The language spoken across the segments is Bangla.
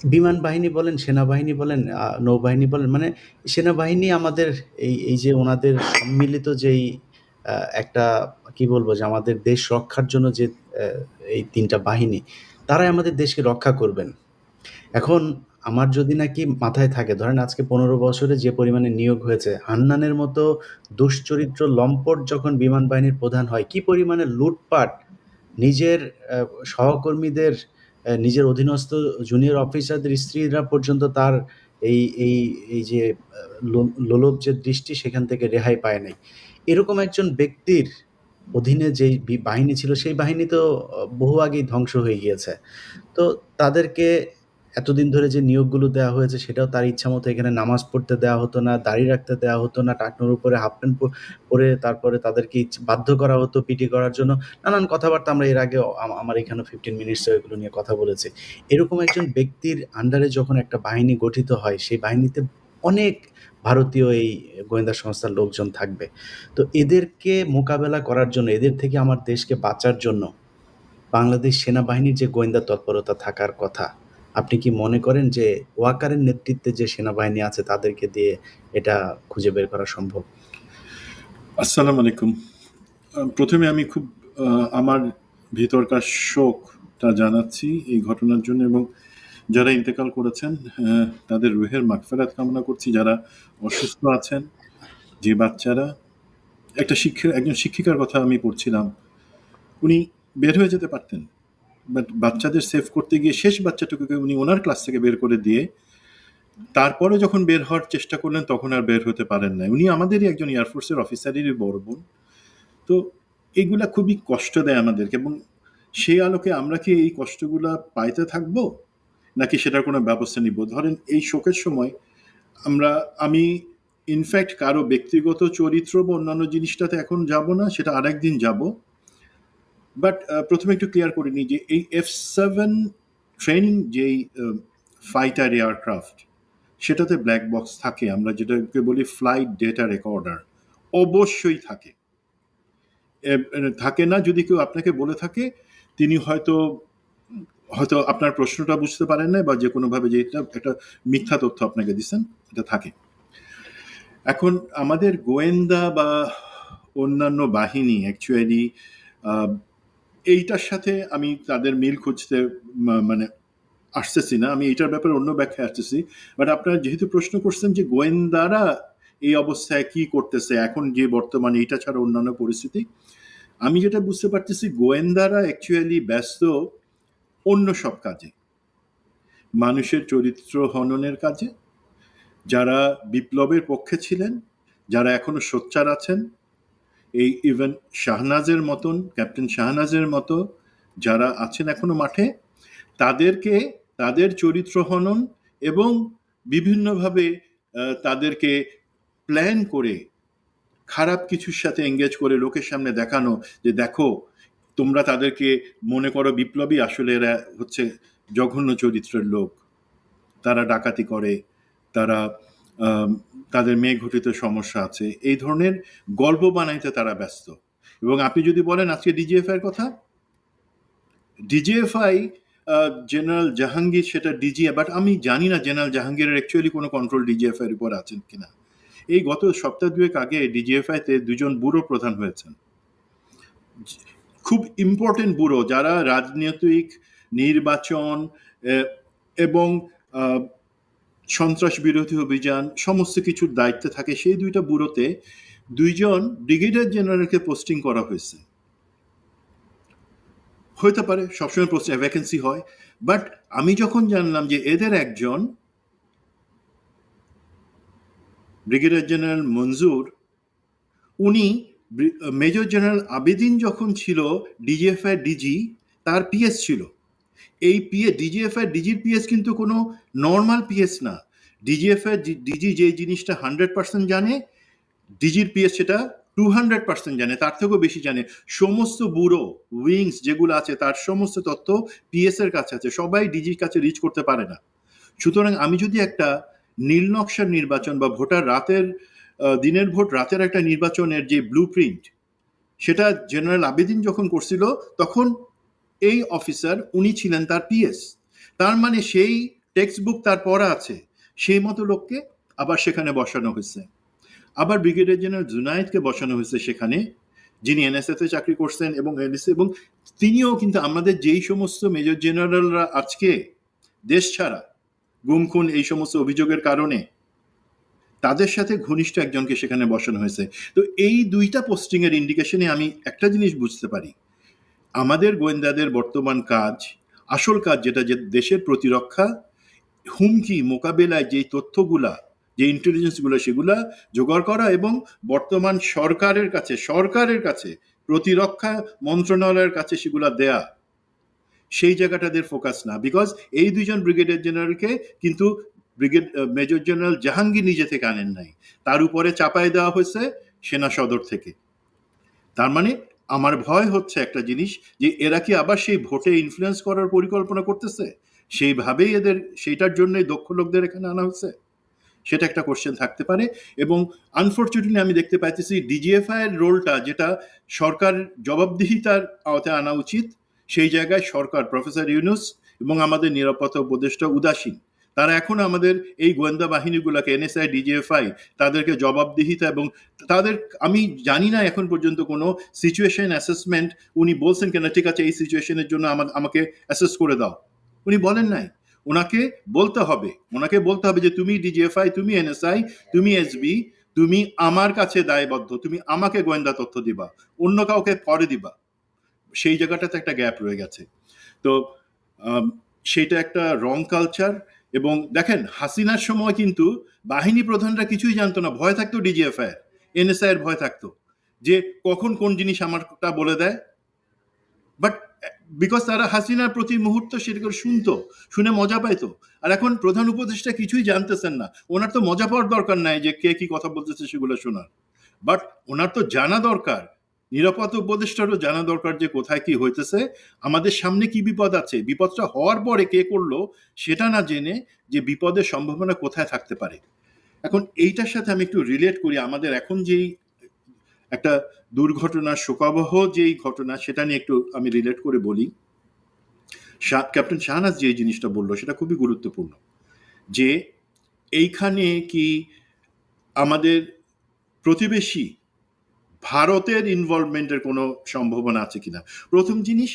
বিমান বাহিনী বলেন, সেনাবাহিনী বলেন, নৌবাহিনী বলেন, মানে সেনাবাহিনী আমাদের এই যে ওনাদের সম্মিলিত যেই আ একটা কি বলবো যে আমাদের দেশ রক্ষার জন্য যে অ্যা এই ৩ টা বাহিনী, তারাই আমাদের দেশকে রক্ষা করবেন। এখন আমার যদি নাকি মাথায় থাকে, ধরেন আজকে ১৫ বছরে যে পরিমাণে নিয়োগ হয়েছে, হান্নানের মতো দুশ্চরিত্র লম্পট যখন বিমান বাহিনীর প্রধান হয়, কি পরিমাণে লুটপাট, নিজের অ্যা সহকর্মীদের, নিজের অধীনস্থ জুনিয়র অফিসারদের স্ত্রীরা পর্যন্ত তার এই এই এই যে লোলুপ যে দৃষ্টি, সেখান থেকে রেহাই পায় নাই। এরকম একজন ব্যক্তির অধীনে যেই বাহিনী ছিল, সেই বাহিনী তো বহু আগেই ধ্বংস হয়ে গিয়েছে। তো তাদেরকে এতদিন ধরে যে নিয়োগগুলো দেওয়া হয়েছে, সেটাও তার ইচ্ছামতো এখানে নামাজ পড়তে দেওয়া হতো না, দাড়ি রাখতে দেওয়া হতো না, টাকনুর উপরে হাফ প্যান্ট পরে তারপরে তাদেরকে বাধ্য করা হতো পিটি করার জন্য। নানান কথাবার্তা আমরা এর আগেও আমার এখানেও 15 মিনিটসেও এগুলো নিয়ে কথা বলেছি। এরকম একজন ব্যক্তির আন্ডারে যখন একটা বাহিনী গঠিত হয়, সেই বাহিনীতে অনেক ভারতীয় এই গোয়েন্দা সংস্থার লোকজন থাকবে। তো এদেরকে মোকাবেলা করার জন্য, এদের থেকে আমার দেশকে বাঁচার জন্য বাংলাদেশ সেনাবাহিনীর যে গোয়েন্দা তৎপরতা থাকার কথা, আপনি কি মনে করেন যে ওয়াকারের নেতৃত্বে যে সেনাবাহিনী আছে তাদেরকে দিয়ে এটা খুঁজে বের করা সম্ভব? আসসালামু আলাইকুম। প্রথমে আমি খুব আমার ভিতরকার শোকটা জানাচ্ছি এই ঘটনার জন্য, এবং যারা ইন্তেকাল করেছেন তাদের রুহের মাগফিরাত কামনা করছি। যারা অসুস্থ আছেন, যে বাচ্চারা, একজন শিক্ষিকার কথা আমি পড়ছিলাম, উনি বের হয়ে যেতে পারতেন, বাট বাচ্চাদের সেভ করতে গিয়ে শেষ বাচ্চাটুকুকে উনি ওনার ক্লাস থেকে বের করে দিয়ে তারপরে যখন বের হওয়ার চেষ্টা করলেন তখন আর বের হতে পারেন নাই। উনি আমাদেরই একজন এয়ারফোর্সের অফিসারেরই বড় বোন। তো এগুলা খুবই কষ্ট দেয় আমাদেরকে, এবং সেই আলোকে আমরা কি এই কষ্টগুলা পাইতে থাকবো, নাকি সেটার কোনো ব্যবস্থা নিব? ধরেন এই শোকের সময় আমি ইনফ্যাক্ট কারো ব্যক্তিগত চরিত্র বা অন্যান্য জিনিসটাতে এখন যাব না, সেটা আরেকদিন যাব। বাট প্রথমে একটু ক্লিয়ার করে নিই যে এই F7 ট্রেনিং যেই ফাইটার এয়ারক্রাফট, সেটাতে ব্ল্যাক বক্স থাকে, আমরা যেটাকে বলি ফ্লাইট ডেটা রেকর্ডার, অবশ্যই থাকে। থাকে না যদি কেউ আপনাকে বলে থাকে, তিনি হয়তো হয়তো আপনার প্রশ্নটা বুঝতে পারেন না, বা যে কোনোভাবে যে এটা একটা মিথ্যা তথ্য আপনাকে দিচ্ছেন, এটা থাকে। এখন আমাদের গোয়েন্দা বা অন্যান্য বাহিনী অ্যাকচুয়ালি এইটার সাথে আমি তাদের মিল খুঁজতে মানে আসতেছি না, আমি এইটার ব্যাপারে অন্য ব্যাখ্যা আসতেছি। বাট আপনারা যেহেতু প্রশ্ন করছেন যে গোয়েন্দারা এই অবস্থায় কি করতেছে এখন, যে বর্তমানে এটা ছাড়া অন্যান্য পরিস্থিতি, আমি যেটা বুঝতে পারতেছি, গোয়েন্দারা অ্যাকচুয়ালি ব্যস্ত অন্য সব কাজে, মানুষের চরিত্র হননের কাজে। যারা বিপ্লবের পক্ষে ছিলেন, যারা এখনো সোচ্চার আছেন, এই ইভেন শাহনাজের মতন, ক্যাপ্টেন শাহনাজের মতো যারা আছেন এখনো মাঠে, তাদেরকে তাদের চরিত্র হনন এবং বিভিন্নভাবে তাদেরকে প্ল্যান করে খারাপ কিছুর সাথে এঙ্গেজ করে লোকের সামনে দেখানো যে দেখো, তোমরা তাদেরকে মনে করো বিপ্লবী, আসলে এরা হচ্ছে জঘন্য চরিত্রের লোক, তারা ডাকাতি করে, তারা তাদের মেয়ে ঘটিত সমস্যা আছে, এই ধরনের গল্প বানাইতে তারা ব্যস্ত। এবং আপনি যদি বলেন আজকে ডিজিএফআই এর কথা, ডিজিএফআই জেনারেল জাহাঙ্গীর সেটা ডিজি, বাট আমি জানি না জেনারেল জাহাঙ্গীরের অ্যাকচুয়ালি কোনো কন্ট্রোল ডিজিএফআই এর উপর আছেন কিনা। এই গত সপ্তাহ দুয়েক আগে ডিজিএফআইতে দুজন ব্যুরো প্রধান হয়েছেন, খুব ইম্পর্টেন্ট ব্যুরো, যারা রাজনৈতিক, নির্বাচন এবং সন্ত্রাস বিরোধী অভিযান সমস্ত কিছুর দায়িত্বে থাকে। সেই দুইটা ব্যুরোতে দুইজন ব্রিগেডিয়ার জেনারেলকে পোস্টিং করা হয়েছে। হইতে পারে সবসময় পোস্টে ভ্যাকেন্সি হয়, বাট আমি যখন জানলাম যে এদের একজন ব্রিগেডিয়ার জেনারেল মঞ্জুর, উনি মেজর জেনারেল আবেদিন যখন ছিল ডিজিএফআই ডিজি, তার পিএস ছিল। এই ডিজিএফআই ডিজির পিএস কিন্তু কোনো নর্মাল পিএস না। ডিজিএফআই ডিজি যে জিনিসটা 100% জানে, ডিজির পিএস সেটা 200% জানে, তার থেকেও বেশি জানে। সমস্ত ব্যুরো উইংস যেগুলো আছে তার সমস্ত তথ্য পিএস এর কাছে আছে, সবাই ডিজির কাছে রিচ করতে পারে না। সুতরাং আমি যদি একটা নীল নকশার নির্বাচন বা ভোটার রাতের দিনের ভোট রাতের একটা নির্বাচনের যে ব্লু প্রিন্ট, সেটা জেনারেল আবেদিন যখন করছিল, তখন এই অফিসার উনি ছিলেন তার পিএস। তার মানে সেই টেক্সট বুক তার পড়া আছে, সেই মতো লোককে আবার সেখানে বসানো হয়েছে। আবার ব্রিগেডিয়ার জেনারেল জুনায়েদকে বসানো হয়েছে সেখানে, যিনি এনএসএফ এ চাকরি করছেন এবং এবং তিনিও কিন্তু আমাদের যেই সমস্ত মেজর জেনারেলরা আজকে দেশ ছাড়া, গুম খুন এই সমস্ত অভিযোগের কারণে, তাদের সাথে ঘনিষ্ঠ একজনকে সেখানে বসানো হয়েছে। তো এই দুইটা পোস্টিং এর ইন্ডিকেশনে আমি একটা জিনিস বুঝতে পারি, আমাদের গোয়েন্দাদের বর্তমান কাজ, আসল কাজ যেটা, যে দেশের প্রতিরক্ষা, হুমকি মোকাবেলায় যে তথ্যগুলা, যে ইন্টেলিজেন্সগুলো, সেগুলা জোগাড় করা এবং বর্তমান সরকারের কাছে প্রতিরক্ষা মন্ত্রণালয়ের কাছে সেগুলা দেয়া, সেই জায়গাটাদের ফোকাস না। বিকজ এই দুইজন ব্রিগেডিয়ার জেনারেলকে কিন্তু মেজর জেনারেল জাহাঙ্গীর নিজে থেকে আনেন নাই, তার উপরে চাপায় দেওয়া হয়েছে সেনা সদর থেকে। তার মানে আমার ভয় হচ্ছে একটা জিনিস, যে এরা কি আবার সেই ভোটে ইনফ্লুয়েন্স করার পরিকল্পনা করতেছে, সেইভাবেই এদের সেইটার জন্যই দক্ষ লোকদের এখানে আনা হচ্ছে, সেটা একটা কোশ্চেন থাকতে পারে। এবং আনফর্চুনেটলি আমি দেখতে পাইতেছি ডিজিএফআই এর রোলটা, যেটা সরকার জবাবদিহিতার আওতায় আনা উচিত, সেই জায়গায় সরকার, প্রফেসর ইউনূস এবং আমাদের নিরাপত্তা উপদেষ্টা উদাসীন। তারা এখন আমাদের এই গোয়েন্দা বাহিনীগুলোকে, এনএসআই, ডিজিএফআই, তাদেরকে জবাবদিহিতা এবং তাদের, আমি জানি না এখন পর্যন্ত কোনো সিচুয়েশন অ্যাসেসমেন্ট উনি বলছেন কেন, ঠিক আছে এই সিচুয়েশনের জন্য আমাকে অ্যাসেস করে দাও, উনি বলেন নাই। ওনাকে বলতে হবে যে তুমি ডিজিএফআই, তুমি এনএসআই, তুমি এসবি, তুমি আমার কাছে দায়বদ্ধ, তুমি আমাকে গোয়েন্দা তথ্য দিবা, অন্য কাউকে পরে দিবা। সেই জায়গাটাতে একটা গ্যাপ রয়ে গেছে। তো সেটা একটা রং কালচার। এবং দেখেন, হাসিনার সময় কিন্তু বাহিনী প্রধানরা কিছুই জানতো না, ভয় থাকতো ডিজিএফআই, এনএসআই এর ভয় থাকতো যে কখন কোন জিনিস আমারটা বলে দেয়। বাট বিকজ তারা হাসিনার প্রতি মুহূর্ত সেটা করে শুনে মজা পাইতো। আর এখন প্রধান উপদেষ্টা কিছুই জানতেছেন না, ওনার তো মজা পাওয়ার দরকার নাই যে কে কি কথা বলতেছে সেগুলো শোনার, বাট ওনার তো জানা দরকার, নিরাপত্তা উপদেষ্টারও জানা দরকার যে কোথায় কি হইতেছে, আমাদের সামনে কি বিপদ আছে, বিপদটা হওয়ার পরে কে করলো সেটা না জেনে যে বিপদের সম্ভাবনা কোথায় থাকতে পারে। এখন এইটার সাথে আমি একটু রিলেট করি, আমাদের এখন যেই একটা দুর্ঘটনা, শোকাবহ যেই ঘটনা, সেটা নিয়ে একটু আমি রিলেট করে বলি। ক্যাপ্টেন শাহনাজ যে জিনিসটা বললো সেটা খুবই গুরুত্বপূর্ণ, যে এইখানে কি আমাদের প্রতিবেশী ভারতের ইনভলভমেন্টের কোনো সম্ভাবনা আছে কিনা। প্রথম জিনিস,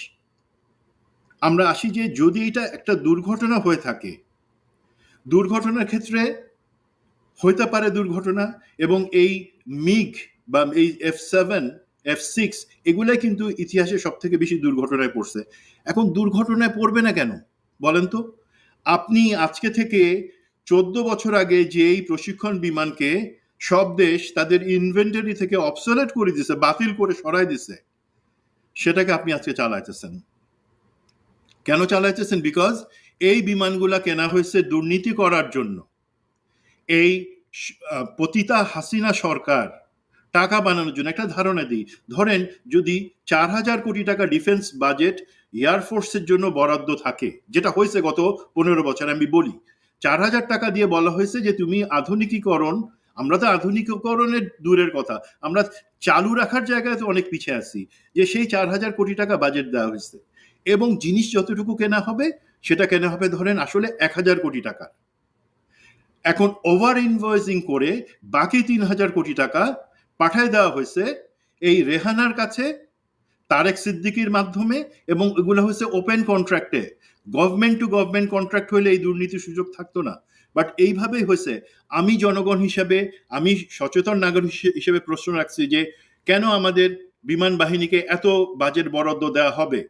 আমরা আসি যে যদি এটা একটা দুর্ঘটনা হয়ে থাকে, দুর্ঘটনার ক্ষেত্রে হইতে পারে দুর্ঘটনা, এবং এই মিগ বা এই F7, F6 এগুলাই কিন্তু ইতিহাসে সব থেকে বেশি দুর্ঘটনায় পড়ছে। এখন দুর্ঘটনায় পড়বে না কেন বলেন তো? আপনি আজকে থেকে 14 বছর আগে যে এই প্রশিক্ষণ বিমানকে সব দেশ তাদের ইনভেন্টরি থেকে অবসলেট করে দিছে, বাতিল করে সরাই দিছে, সেটাকে আপনি আজকে চালাইতেছেন। কেন চালাইতেছেন? বিকজ এই বিমানগুলা কেনা হয়েছে দুর্নীতি করার জন্য। এই পতিতা হাসিনা সরকার টাকা বানানোর জন্য, একটা ধারণা দিই, ধরেন যদি 4,000 কোটি টাকা ডিফেন্স বাজেট এয়ারফোর্সের জন্য বরাদ্দ থাকে, যেটা হয়েছে গত 15 বছর, আমি বলি 4,000 টাকা দিয়ে বলা হয়েছে যে তুমি আধুনিকীকরণ, আমরা তো আধুনিকীকরণের দূরের কথা, আমরা চালু রাখার জায়গায় তো অনেক পিছিয়ে আছি, যে সেই 4,000 কোটি টাকা বাজেট দেওয়া হয়েছে, এবং জিনিস যতটুকু কেনা হবে সেটা কেনা হবে ধরেন আসলে 1,000 কোটি টাকা। এখন ওভার ইনভয়েসিং করে বাকি 3,000 কোটি টাকা পাঠায় দেওয়া হয়েছে এই রেহানার কাছে তারেক সিদ্দিকীর মাধ্যমে, এবং এগুলো হয়েছে ওপেন কন্ট্রাক্টে। গভর্নমেন্ট টু গভর্নমেন্ট কন্ট্রাক্ট হলে এই দুর্নীতির সুযোগ থাকতো না, বাট এইভাবেই হয়েছে। আমি জনগণ হিসেবে, আমি সচেতন নাগরিক হিসেবে প্রশ্ন রাখছি যে কেন আমাদের বিমান বাহিনীকে এত বাজেট বরাদ্দ দেওয়া হবে।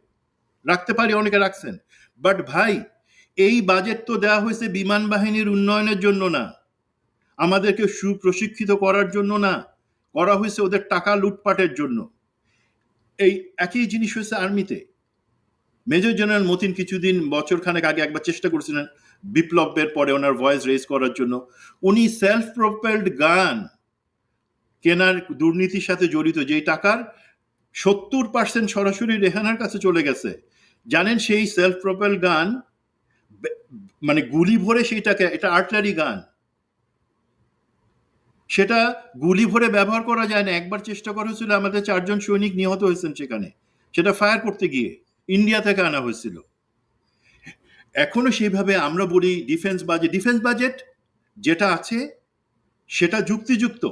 রাখতে পারি, অনেকে রাখছেন, বাট ভাই এই বাজেট তো দেওয়া হয়েছে বিমান বাহিনীর উন্নয়নের জন্য না, আমাদেরকে সুপ্রশিক্ষিত করার জন্য না, করা হয়েছে ওদের টাকা লুটপাটের জন্য। এই একই জিনিস হয়েছে আর্মিতে। মেজর জেনারেল মতিন কিছুদিন, বছরখানেক আগে একবার চেষ্টা করেছিলেন বিপ্লবের পরে ওনার ভয়েস রেজ করার জন্য। উনি সেলফ প্রোপেলড গান কেনার দুর্নীতির সাথে জড়িত, যেই টাকার 70% সরাসরি রেহানার কাছে চলে গেছে। জানেন সেই সেলফ প্রোপেল গান মানে গুলি ভরে সেইটাকে, এটা আর্টিলারি গান, সেটা গুলি ভরে ব্যবহার করা যায় না। একবার চেষ্টা করা হয়েছিল, আমাদের 4 জন সৈনিক নিহত হয়েছেন সেখানে, সেটা ফায়ার করতে গিয়ে ইন্ডিয়া থেকে আনা হয়েছিল। এখনো সেইভাবে আমরা বলি ডিফেন্স বাজেট যেটা আছে সেটা যুক্তিযুক্ত,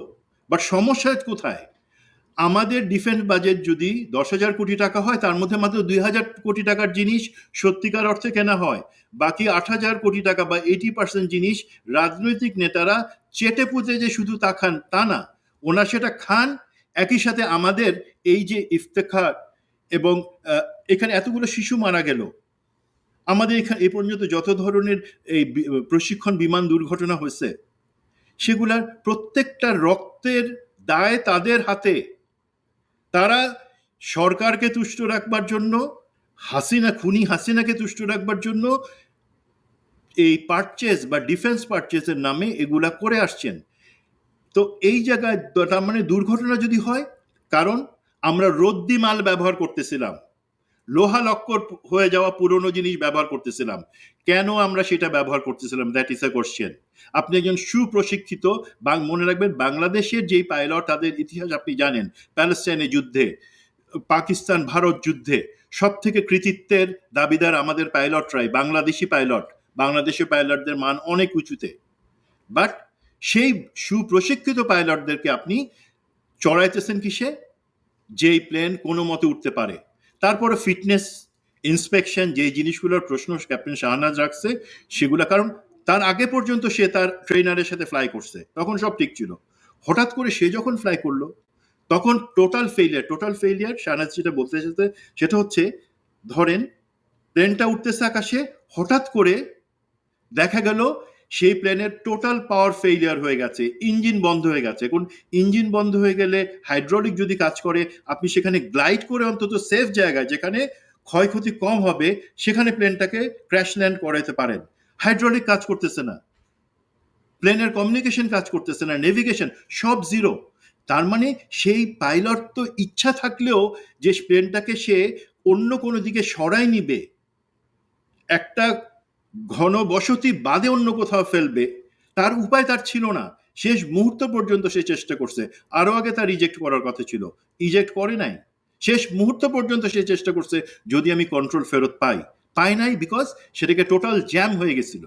বাট সমস্যা কোথায়? আমাদের ডিফেন্স বাজেট যদি 10,000 কোটি টাকা হয়, তার মধ্যে মাত্র 2,000 কোটি টাকার জিনিস সত্যিকার অর্থে কেনা হয়। বাকি 8,000 কোটি টাকা বা 80% জিনিস রাজনৈতিক নেতারা চেটে পুঁতে যে শুধু তা খান তা না, ওনারা সেটা খান। একই সাথে আমাদের এই যে ইফতেখার এবং এখানে এতগুলো শিশু মারা গেল, আমাদের এখানে এই পর্যন্ত যত ধরনের এই প্রশিক্ষণ বিমান দুর্ঘটনা হয়েছে, সেগুলার প্রত্যেকটা রক্তের দায় তাদের হাতে। তারা সরকারকে তুষ্ট রাখবার জন্য, খুনি হাসিনাকে তুষ্ট রাখবার জন্য এই পারচেজ বা ডিফেন্স পারচেজের নামে এগুলা করে আসছেন। তো এই জায়গায় তার মানে দুর্ঘটনা যদি হয়, কারণ আমরা রদ্দি মাল ব্যবহার করতেছিলাম, লোহা লক্কর হয়ে যাওয়া পুরনো জিনিস ব্যবহার করতেছিলাম। কেন আমরা সেটা ব্যবহার করতেছিলাম? That is a question. আপনি একজন সুপ্রশিক্ষিত, মনে রাখবেন বাংলাদেশের যেই পাইলট, তাদের ইতিহাস আপনি জানেন, প্যালেস্টাইনের যুদ্ধে, পাকিস্তান ভারত যুদ্ধে সব থেকে কৃতিত্বের দাবিদার আমাদের পাইলটরাই, বাংলাদেশি পাইলট। বাংলাদেশের পাইলটদের মান অনেক উঁচুতে, বাট সেই সুপ্রশিক্ষিত পাইলটদেরকে আপনি চড়াইতেছেন কিসে? যেই প্লেন কোনো মতে উঠতে পারে। তারপরে ফিটনেস ইন্সপেকশন, যে জিনিসগুলোর প্রশ্ন ক্যাপ্টেন শাহনাজ রাখছে সেগুলা, কারণ তার আগে পর্যন্ত সে তার ট্রেনারের সাথে ফ্লাই করছে, তখন সব ঠিক ছিল। হঠাৎ করে সে যখন ফ্লাই করলো, তখন টোটাল ফেইলিয়ার। শাহনাজ যেটা বলতে চাইছে সেটা হচ্ছে, ধরেন প্লেনটা উঠতেছে আকাশে, হঠাৎ করে দেখা গেল সেই প্লেনের টোটাল পাওয়ার ফেইলিয়ার হয়ে গেছে, ইঞ্জিন বন্ধ হয়ে গেছে। এখন ইঞ্জিন বন্ধ হয়ে গেলে হাইড্রোলিক যদি কাজ করে, আপনি সেখানে গ্লাইড করে অন্তত সেফ জায়গায়, যেখানে ক্ষয়ক্ষতি কম হবে, সেখানে প্লেনটাকে ক্র্যাশ ল্যান্ড করাতে পারেন। হাইড্রোলিক কাজ করতেছে না, প্লেনের কমিউনিকেশন কাজ করতেছে না, নেভিগেশন সব জিরো। তার মানে সেই পাইলট তো ইচ্ছা থাকলেও যে প্লেনটাকে সে অন্য কোনো দিকে সরাই নিবে, একটা ঘন বসতি বাদে অন্য কোথাও ফেলবে, তার উপায় তার ছিল না। শেষ মুহূর্ত পর্যন্ত সে চেষ্টা করছে, আরো আগে তার রিজেক্ট করার কথা ছিল, ইজেক্ট করে নাই। শেষ মুহূর্ত পর্যন্ত সে চেষ্টা করছে, যদি আমি কন্ট্রোল ফেরত পাই নাই, বিকজ সেটাকে টোটাল জ্যাম হয়ে গেছিল।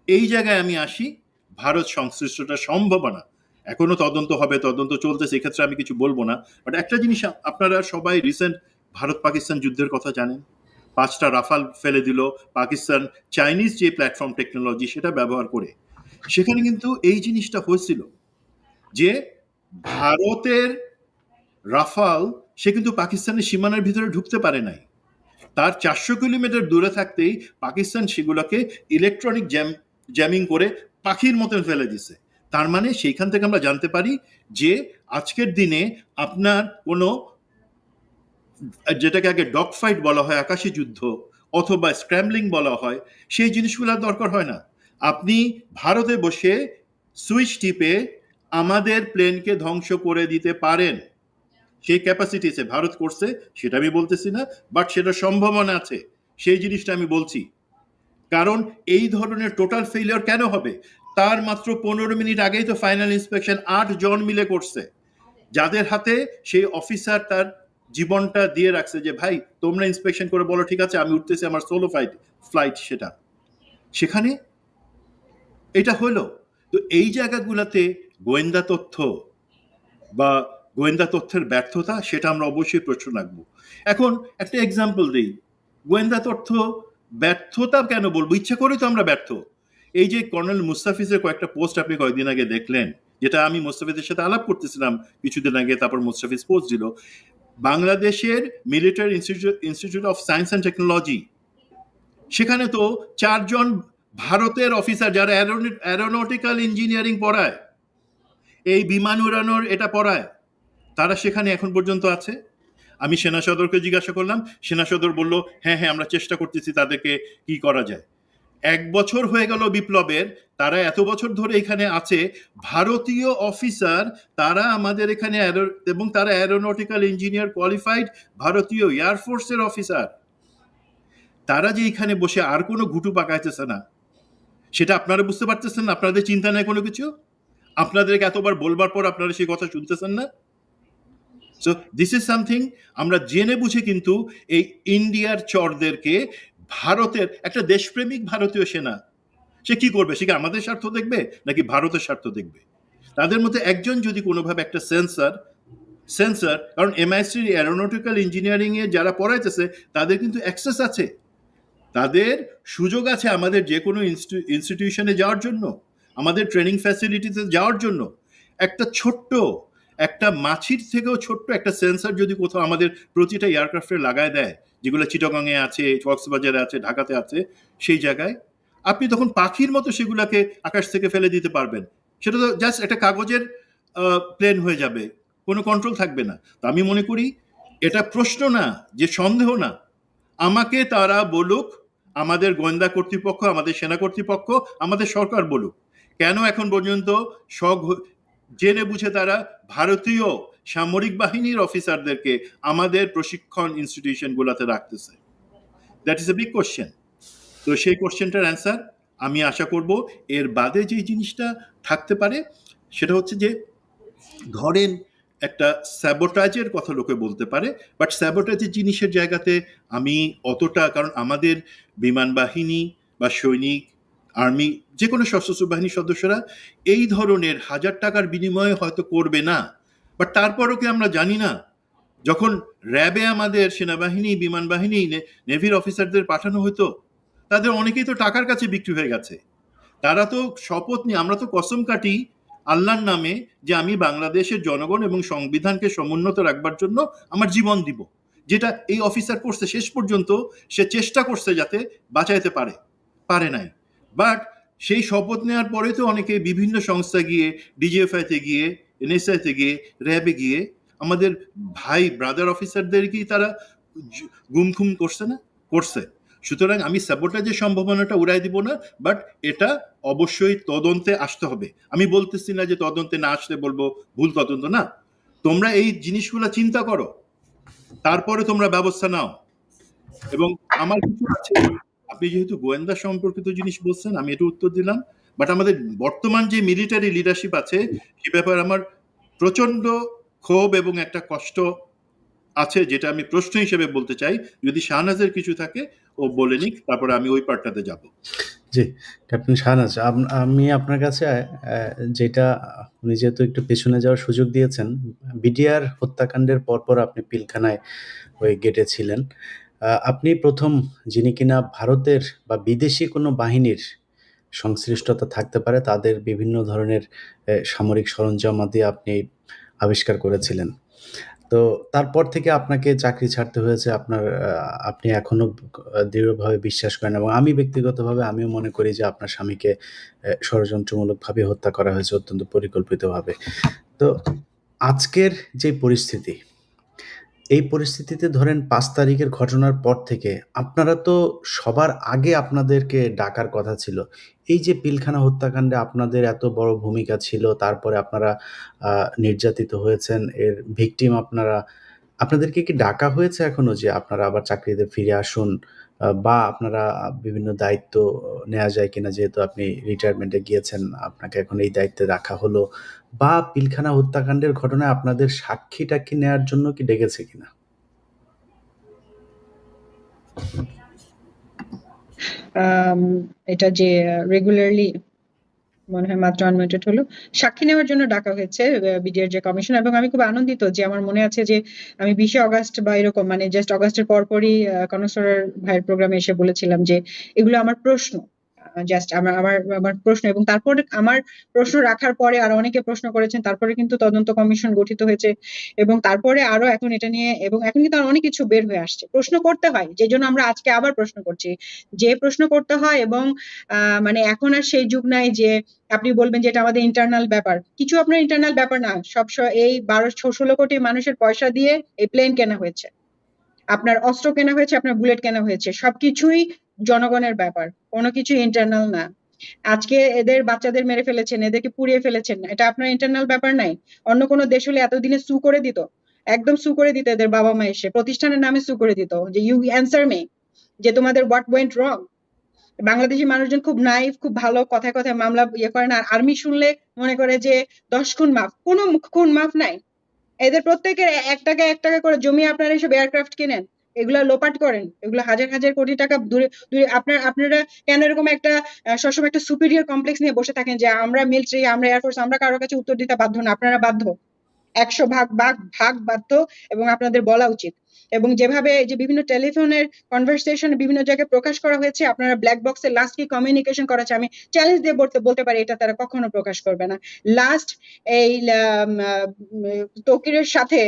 এই জায়গায় আমি আসি, ভারত সংশ্লিষ্টটা সম্ভাবনা এখনো তদন্ত হবে, তদন্ত চলতেছে, এক্ষেত্রে আমি কিছু বলবো না। বাট একটা জিনিস, আপনারা সবাই রিসেন্ট ভারত পাকিস্তান যুদ্ধের কথা জানেন। 5টা রাফাল ফেলে দিল পাকিস্তান, চাইনিজ যে প্ল্যাটফর্ম টেকনোলজি সেটা ব্যবহার করে। সেখানে কিন্তু এই জিনিসটা হয়েছিল যে ভারতের রাফাল সে কিন্তু পাকিস্তানের সীমানার ভিতরে ঢুকতে পারে নাই। তার 400 কিলোমিটার দূরে থাকতেই পাকিস্তান সেগুলোকে ইলেকট্রনিক জ্যামিং করে পাখির মতন ফেলে দিছে। তার মানে সেইখান থেকে আমরা জানতে পারি যে আজকের দিনে আপনার কোনো, যেটাকে আগে ডগ ফাইট বলা হয়, আকাশী যুদ্ধ অথবা স্ক্র্যাম্বলিং বলা হয়, সেই জিনিসগুলোর দরকার হয় না। আপনি ভারতে বসে সুইচ টিপে আমাদের প্লেনকে ধ্বংস করে দিতে পারেন, সেই ক্যাপাসিটি আছে। ভারত করছে সেটা আমি বলতেছি না, বাট সেটা সম্ভাবনা আছে, সেই জিনিসটা আমি বলছি। কারণ এই ধরনের টোটাল ফেলিওর কেন হবে? তার মাত্র 15 মিনিট আগেই তো ফাইনাল ইন্সপেকশন 8 জন মিলে করছে, যাদের হাতে সেই অফিসার তার জীবনটা দিয়ে রাখছে যে ভাই তোমরা ইন্সপেকশন করে বলো ঠিক আছে আমি উঠতেছি, আমার সোলো ফ্লাইট সেটা। সেখানে এটা হলো। তো এই জায়গাগুলোতে গোয়েন্দা তথ্য বা গোয়েন্দা তথ্যের ব্যর্থতা, সেটা আমরা অবশ্যই প্রশ্ন রাখবো। এখন একটা এক্সাম্পল দিই, গোয়েন্দা তথ্য ব্যর্থতা কেন বলবো? ইচ্ছা করে তো আমরা ব্যর্থ। এই যে কর্নেল মুস্তাফিজের কয়েকটা পোস্ট আপনি কয়েকদিন আগে দেখলেন, যেটা আমি মুস্তাফিজের সাথে আলাপ করতেছিলাম কিছুদিন আগে, তারপর মুস্তাফিজ পোস্ট দিল, বাংলাদেশের military institute of science and technology, সেখানে তো 4 জন ভারতের অফিসার যারা অ্যারোনটিক্যাল ইঞ্জিনিয়ারিং পড়ায়, এই বিমান উড়ানোর এটা পড়ায়, তারা সেখানে এখন পর্যন্ত আছে। আমি সেনা সদরকে জিজ্ঞাসা করলাম, সেনা সদর বলল হ্যাঁ আমরা চেষ্টা করতেছি তাদেরকে কি করা যায়। 1 বছর হয়ে গেল বিপ্লবের, তারা এত বছর ধরে এখানে আছে, ভারতীয় অফিসার, তারা আমাদের এখানে এবং তারা অ্যারোনটিক্যাল ইঞ্জিনিয়ার কোয়ালিফাইড ভারতীয় এয়ারফোর্সের অফিসার। তারা যে এখানে বসে আর কোনো ঘুটু পাকাইতেছে না, সেটা আপনারা বুঝতে পারতেছেন না? আপনাদের চিন্তা নেই কোনো কিছু? আপনাদেরকে এতবার বলবার পর আপনারা সেই কথা শুনতেছেন না? সো দিস ইজ সামথিং আমরা জেনে বুঝে কিন্তু এই ইন্ডিয়ার চরদেরকে ভারতের একটা দেশপ্রেমিক ভারতীয় সেনা সে কি করবে? সে কি আমাদের স্বার্থ দেখবে নাকি ভারতের স্বার্থ দেখবে? তাদের মধ্যে একজন যদি কোনোভাবে একটা সেন্সার, কারণ এমআইসি অ্যারোনটিক্যাল ইঞ্জিনিয়ারিং এ যারা পড়াইতেছে তাদের কিন্তু অ্যাক্সেস আছে, তাদের সুযোগ আছে আমাদের যে কোনো ইনস্টিটিউশনে যাওয়ার জন্য, আমাদের ট্রেনিং ফ্যাসিলিটিতে যাওয়ার জন্য। একটা মাছির থেকেও ছোট্ট একটা সেন্সর যদি কোথাও আমাদের প্রতিটা এয়ারক্রাফটে লাগায় দেয়, যেগুলো চিটাগংয়ে আছে, কক্সবাজারে আছে, ঢাকাতে আছে, সেই জায়গায় আপনি তখন পাখির মতো সেগুলোকে আকাশ থেকে ফেলে দিতে পারবেন। সেটা তো জাস্ট একটা কাগজের প্লেন হয়ে যাবে, কোনো কন্ট্রোল থাকবে না। তো আমি মনে করি এটা প্রশ্ন না, যে সন্দেহ না, আমাকে তারা বলুক, আমাদের গোয়েন্দা কর্তৃপক্ষ, আমাদের সেনা কর্তৃপক্ষ, আমাদের সরকার বলুক, কেন এখন পর্যন্ত জেনে বুঝে তারা ভারতীয় সামরিক বাহিনীর অফিসারদেরকে আমাদের প্রশিক্ষণ ইনস্টিটিউশনগুলোতে রাখতেছে? That is a big question. তো সেই কোশ্চেনটার অ্যান্সার আমি আশা করব এর বাদে যে জিনিসটা থাকতে পারে সেটা হচ্ছে যে, ধরেন একটা স্যাবোটাজের কথা লোকে বলতে পারে, বাট স্যাবোটাজের জিনিসের জায়গাতে আমি অতটা, কারণ আমাদের বিমান বাহিনী বা সৈনিক, আর্মি, যে কোনো সশস্ত্র বাহিনীর সদস্যরা এই ধরনের হাজার টাকার বিনিময়ে হয়তো করবে না। বাট তারপরও কি আমরা জানি না, যখন র্যাবে আমাদের সেনাবাহিনী, বিমান বাহিনী, নেভির অফিসারদের পাঠানো হতো, তাদের অনেকেই তো টাকার কাছে বিক্রি হয়ে গেছে। তারা তো শপথ নিয়ে, আমরা তো কসম কাটি আল্লাহর নামে যে আমি বাংলাদেশের জনগণ এবং সংবিধানকে সমুন্নত রাখবার জন্য আমার জীবন দিব, যেটা এই অফিসার করছে। শেষ পর্যন্ত সে চেষ্টা করছে যাতে বাঁচাইতে পারে নাই। বাট সেই শপথ নেওয়ার পরে তো অনেকে বিভিন্ন সংস্থা গিয়ে, ডিজিএফআইতে গিয়ে, এনএসআইতে গিয়ে, র্যাবে গিয়ে আমাদের ভাই ব্রাদার অফিসারদেরকেই তারা গুমখুম করছে। সুতরাং আমি স্যাবোটাজের সম্ভাবনাটা উড়াই দিব না, বাট এটা অবশ্যই তদন্তে আসতে হবে। আমি বলতেছি না যে তদন্তে না আসলে বলবো ভুল তদন্ত, না। তোমরা এই জিনিসগুলো চিন্তা করো, তারপরে তোমরা ব্যবস্থা নাও। এবং আমার কিছু আছে, আপনি যেহেতু গোয়েন্দা সম্পর্কিত জিনিস বলছেন, আমি এটা উত্তর দিলাম। বাট আমাদের বর্তমান যে মিলিটারি লিডারশিপ আছে, সে ব্যাপারে আমার প্রচন্ড ক্ষোভ এবং একটা কষ্ট আছে, যেটা আমি প্রশ্ন হিসেবে বলতে চাই। যদি শাহনাজের কিছু থাকে ও বলে নিক, তারপরে আমি ওই পার্টটাতে যাব। জি, ক্যাপ্টেন শাহনাজ, আমি আপনার কাছে যেটা, উনি যেহেতু একটু পেছনে যাওয়ার সুযোগ দিয়েছেন, বিডিআর হত্যাকাণ্ডের পরপর আপনি পিলখানায় ওই গেটে ছিলেন। আপনি প্রথম যিনি কিনা ভারতের বা বিদেশি কোনো বাহিনীর সংশ্লিষ্টতা থাকতে পারে তাদের বিভিন্ন ধরনের সামরিক সরঞ্জামাদি আপনি আবিষ্কার করেছিলেন। তো তারপর থেকে আপনাকে চাকরি ছাড়তে হয়েছে। আপনি এখনো দৃঢ়ভাবে বিশ্বাস করেন, এবং আমি ব্যক্তিগতভাবে আমিও মনে করি যে আপনার স্বামীকে ষড়যন্ত্রমূলকভাবে হত্যা করা হয়েছে, অত্যন্ত পরিকল্পিতভাবে। তো আজকের যে পরিস্থিতি, এই পরিস্থিতিতে ধরেন ৫ তারিখের ঘটনার পর থেকে আপনারা তো সবার আগে আপনাদেরকে ডাকার কথা ছিল। এই যে পিলখানা হত্যাকাণ্ডে আপনাদের এত বড় ভূমিকা ছিল, তারপরে আপনারা নির্যাতিত হয়েছেন, এর ভিকটিম আপনারা। আপনাদেরকে কি ডাকা হয়েছে এখনো যে আপনারা আবার চাকরিতে ফিরে আসুন, বা আপনারা বিভিন্ন দায়িত্ব নেওয়া যায় কিনা? যেহেতু আপনি রিটায়ারমেন্টে গিয়েছেন, আপনাকে এখন এই দায়িত্বে রাখা হলো, বা পিলখানা হত্যাকাণ্ডের ঘটনায় আপনাদের সাক্ষী-টাক্ষী নেয়ার জন্য কি ডেকেছে কিনা? এটা যে রেগুলারলি মনে হয় মাত্র আনমিউটেড হলো, সাক্ষী নেওয়ার জন্য ডাকা হয়েছে বিডিআর যে কমিশন। এবং আমি খুব আনন্দিত যে আমার মনে আছে যে আমি 20 অগস্ট বা এরকম, মানে জাস্ট অগস্টের পরপরই কনসোলার ভাইয়ের প্রোগ্রামে এসে বলেছিলাম যে এগুলো আমার প্রশ্ন, জাস্ট আমার আমার আমার প্রশ্ন। এবং তারপরে আমার প্রশ্ন রাখার পরে আরো অনেকে প্রশ্ন করেছেন, তারপরে কিন্তু তদন্ত কমিশন গঠিত হয়েছে, এবং তারপরে আরো এখন এটা নিয়ে, এবং এখন কিন্তু আরো অনেক কিছু বের হয়ে আসছে। প্রশ্ন করতে হয়, যে জন্য আমরা আজকে আবার প্রশ্ন করছি, যে প্রশ্ন করতে হয়। এবং মানে এখন আর সেই যুগ নাই যে আপনি বলবেন যে এটা আমাদের ইন্টারনাল ব্যাপার। কিছু আপনার ইন্টারনাল ব্যাপার না, এই 12-16 কোটি মানুষের পয়সা দিয়ে এই প্লেন কেনা হয়েছে, আপনার অস্ত্র কেনা হয়েছে, আপনার বুলেট কেনা হয়েছে, সবকিছুই জনগণের ব্যাপার, কোনো কিছু ইন্টারনাল না। আজকে এদের বাচ্চাদের মেরে ফেলেছেন, এদেরকে পুড়িয়ে ফেলেছেন, এটা আপনার ইন্টারনাল ব্যাপার নাই? অন্য কোনো দেশ হলে এতদিনে সু করে দিত, একদম সু করে দিত, এদের বাবা মা এসে প্রতিষ্ঠানের নামে সু করে দিত যে ইউ অ্যান্সার মে, যে তোমাদের হোয়াট ওয়েন্ট রং। বাংলাদেশি মানুষজন খুব নাইভ, খুব ভালো, কথায় কথায় মামলা করে না। আর আর্মি শুনলে মনে করে যে 10 খুন মাফ, কোনো খুন মাফ নাই। এদের প্রত্যেকের 1 টাকা 1 টাকা করে জমি আপনারা এসব এয়ারক্রাফট কিনেন, এগুলা লোপাট করেন, এগুলো হাজার হাজার কোটি টাকা দূরে দূরে। আপনারা কেন এরকম একটা সবসময় একটা সুপিরিয়র কমপ্লেক্স নিয়ে বসে থাকেন যে আমরা মিলিটারি, আমরা এয়ারফোর্স, আমরা কারোর কাছে উত্তর দিতে বাধ্য না? আপনারা বাধ্য, 100 ভাগ ভাগ বাধ্য, এবং আপনাদের বলা উচিত। এবং যেভাবে এই যে বিভিন্ন টেলিফোনের কনভারসেশন বিভিন্ন জায়গায় প্রকাশ করা হয়েছে, আপনারা ব্ল্যাক বক্সে লাস্ট কি কমিউনিকেশন করা আছে, আমি চ্যালেঞ্জ দিয়ে বলতে পারি এটা তারা কখনো প্রকাশ করবে না। লাস্ট এই তৌকিরের সাথে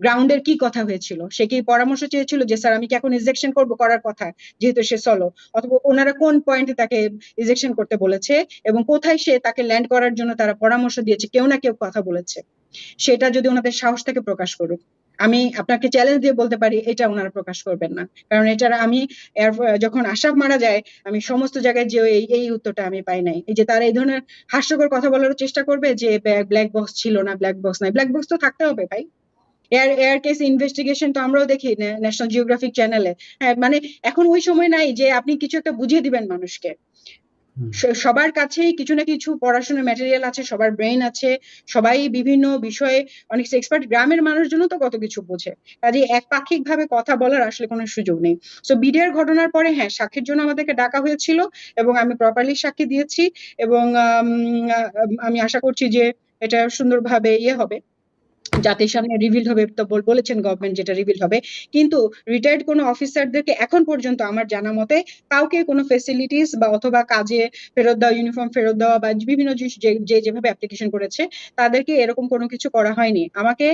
গ্রাউন্ডের কি কথা হয়েছিল? সে কি পরামর্শ চেয়েছিল যে স্যার আমি কি এখন ইজেকশন করবো, করার কথা যেহেতু সে সলো, অথবা ওনারা কোন পয়েন্টে তাকে ইজেকশন করতে বলেছে এবং কোথায় সে তাকে ল্যান্ড করার জন্য তারা পরামর্শ দিয়েছে? কেউ না কেউ কথা বলেছে, সেটা যদি ওনাদের সাহস থেকে প্রকাশ করুক। আমি আপনাকে চ্যালেঞ্জ দিয়ে বলতে পারি এটা ওনারা প্রকাশ করবেন না, কারণ এটার আমি যখন আশরাফ মারা যায় আমি সমস্ত জায়গায় যে এই উত্তরটা আমি পাই নাই। এই যে তারা এই ধরনের হাস্যকর কথা বলার চেষ্টা করবে যে ব্ল্যাক বক্স ছিল না, ব্ল্যাক বক্স নাই, ব্ল্যাক বক্স তো থাকতে হবে ভাই। এয়ার কেস ইনভেস্টিগেশন তো আমরাও দেখি ন্যাশনাল জিওগ্রাফিক চ্যানেলে। হ্যাঁ, মানে এখন ওই সময় নাই যে আপনি কিছু একটা বুঝিয়ে দিবেন মানুষকে। সবার কাছেই কিছু না কিছু পড়াশোনার ম্যাটেরিয়াল আছে, সবার ব্রেইন আছে, সবাই বিভিন্ন বিষয়ে অনেক এক্সপার্ট। গ্রামের মানুষজন তো কত কিছু বোঝে, কাজে একপাক্ষিক ভাবে কথা বলার আসলে কোনো সুযোগ নেই। সো বিডিআর ঘটনার পরে হ্যাঁ, সাক্ষীর জন্য আমাদেরকে ডাকা হয়েছিল এবং আমি প্রপারলি সাক্ষী দিয়েছি, এবং আমি আশা করছি যে এটা সুন্দরভাবে হবে, জাতির সামনে রিভিল হবে। তো বলেছেন গভর্নমেন্ট যেটা রিভিল হবে, কিন্তু রিটায়ার্ড কোনো অফিসারদেরকে এখন পর্যন্ত আমার জানা মতে কাউকে কোনো ফেসিলিটিস বা অথবা কাজে ফেরত দেওয়া, ইউনিফর্ম ফেরত দেওয়া বা বিভিন্ন যেভাবে অ্যাপ্লিকেশন করেছে তাদেরকে এরকম কোনো কিছু করা হয়নি। আমাকে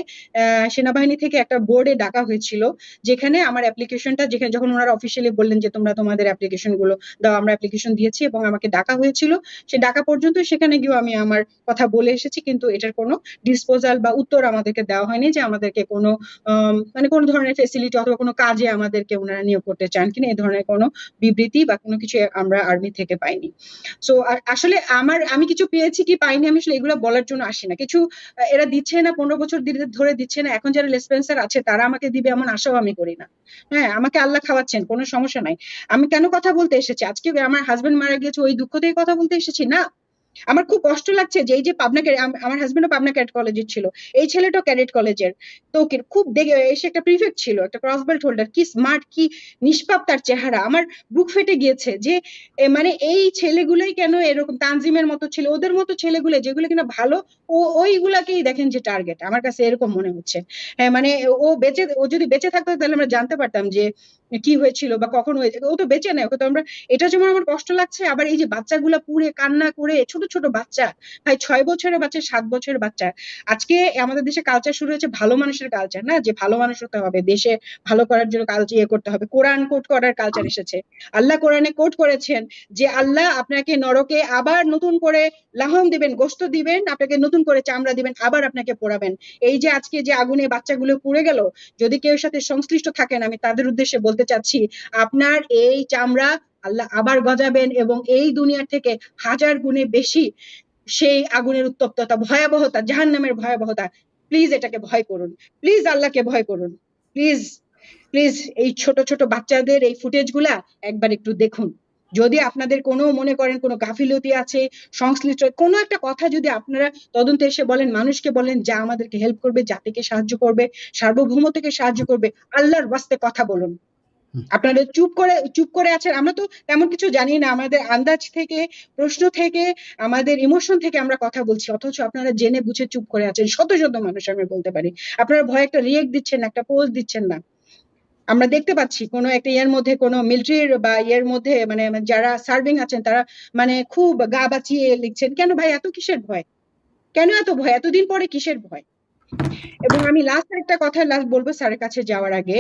সেনাবাহিনী থেকে একটা বোর্ডে ডাকা হয়েছিল, যেখানে আমার অ্যাপ্লিকেশনটা, যেখানে যখন ওনারা অফিসিয়ালি বললেন যে তোমরা তোমাদের অ্যাপ্লিকেশন গুলো দাও, আমরা অ্যাপ্লিকেশন দিয়েছি এবং আমাকে ডাকা হয়েছিল। সে ডাকা পর্যন্ত সেখানে গিয়েও আমি আমার কথা বলে এসেছি, কিন্তু এটার কোনো ডিসপোজাল বা উত্তর আমাদেরকে দেওয়া হয়নি যে আমাদেরকে কোনো মানে কোনো ধরনের ফেসিলিটি অথবা কোনো কাজে আমাদেরকে ওনারা নিয়োগ করতে চান কিনা, এই ধরনের কোনো বিবৃতি বা কোনো কিছু আমরা আর্মি থেকে পাইনি। সো আসলে আমি কিছু পেয়েছি কি পাইনি আমি আসলে এগুলো বলার জন্য আসি না। কিছু এরা দিচ্ছে না, 15 বছর ধরে দিচ্ছে না, এখন যারা লেসপেন্সার আছে তারা আমাকে দিবে এমন আশাও আমি করি না। হ্যাঁ, আমাকে আল্লাহ খাওয়াচ্ছেন, কোনো সমস্যা নাই। আমি কেন কথা বলতে এসেছি আজকে? আমার হাজবেন্ড মারা গিয়েছে ওই দুঃখ থেকে কথা বলতে এসেছি না। আমার খুব কষ্ট লাগছে যে এই যে পাবনা, আমার হাজবেন্ডও পাবনা ক্যাডেট কলেজের ছিল, এই ছেলেটাও ক্যাডেট কলেজের। তো খুব দেখে এসে একটা প্রিফেক্ট ছিল, একটা ক্রস বেল্ট হোল্ডার, কি স্মার্ট, কি নিষ্পাপ তার চেহারা। আমার বুক ফেটে গিয়েছে যে মানে এই ছেলেগুলোই কেন এরকম, তানজিমের মতো ছেলে, ওদের মতো ছেলেগুলো যেগুলো কিনা ভালো, ওইগুলাকেই দেখেন যে টার্গেট। আমার কাছে এরকম মনে হচ্ছে। হ্যাঁ, মানে ও যদি বেঁচে থাকতো তাহলে আমরা জানতে পারতাম যে কি হয়েছিল বা কখন হয়েছে। ও তো বেঁচে নেই, ওকে তো আমরা, এটা যেমন আমার কষ্ট লাগছে, আবার এই যে বাচ্চাগুলা পুড়ে কান্না করে, ছোট ছোট বাচ্চা ভাই, 6 বছরের বাচ্চা, 7 বছরের বাচ্চা। আজকে আমাদের দেশে কালচার শুরু হয়েছে ভালো মানুষের কালচার, না যে ভালো মানুষ হতে হবে, দেশে ভালো করার জন্য কালচার করতে হবে, কোরআন কোট করার কালচার এসেছে। আল্লাহ কোরআনে কোট করেছেন যে আল্লাহ আপনাকে নরকে আবার নতুন করে লাহম দিবেন, গোশত দিবেন, আপনাকে নতুন করে চামড়া দিবেন, আবার আপনাকে পোড়াবেন। এই যে আজকে যে আগুনে বাচ্চাগুলো পুড়ে গেল, যদি কেউ সাথে সংশ্লিষ্ট থাকেন আমি তাদের উদ্দেশ্যে বলতে চাচ্ছি, আপনার এই চামড়া আল্লাহ আবার গজাবেন এবং এই দুনিয়ার থেকে 1000 গুণে বেশি সেই আগুনের উত্তপ্ততা, ভয়াবহতা, জাহান্নামের ভয়াবহতা। প্লিজ এটাকে ভয় করুন, প্লিজ আল্লাহকে ভয় করুন, প্লিজ প্লিজ। এই ছোট ছোট বাচ্চাদের এই ফুটেজ গুলা একবার একটু দেখুন। যদি আপনাদের কোনো মনে করেন কোনো গাফিলতি আছে, সংশ্লিষ্ট কোনো একটা কথা যদি আপনারা তদন্তে এসে বলেন, মানুষকে বলেন যা আমাদেরকে হেল্প করবে, জাতিকে সাহায্য করবে, সার্বভৌমত্বকে সাহায্য করবে, আল্লাহর ওয়াস্তে কথা বলুন। আপনারা চুপ করে আছেন। আমরা তো তেমন কিছু জানি না, আমাদের আন্দাজ থেকে, প্রশ্ন থেকে, আমাদের ইমোশন থেকে আমরা কথা বলছি, অথচ আপনারা জেনে বুঝে চুপ করে আছেন। শত শত মানুষ আমি বলতে পারি, আপনারা ভয় একটা রিয়েক্ট দিচ্ছেন, একটা পোস্ট দিচ্ছেন না। আমরা দেখতে পাচ্ছি কোনো একটা ইয়ের মধ্যে, কোনো মিলিটারির বা ইয়ের মধ্যে, মানে যারা সার্ভিং আছেন তারা মানে খুব গা বাঁচিয়ে লিখছেন। কেন ভাই, এত কিসের ভয়? কেন এত ভয়? এতদিন পরে কিসের ভয়? এবং আমি লাস্ট একটা কথা বলবো স্যারের কাছে যাওয়ার আগে,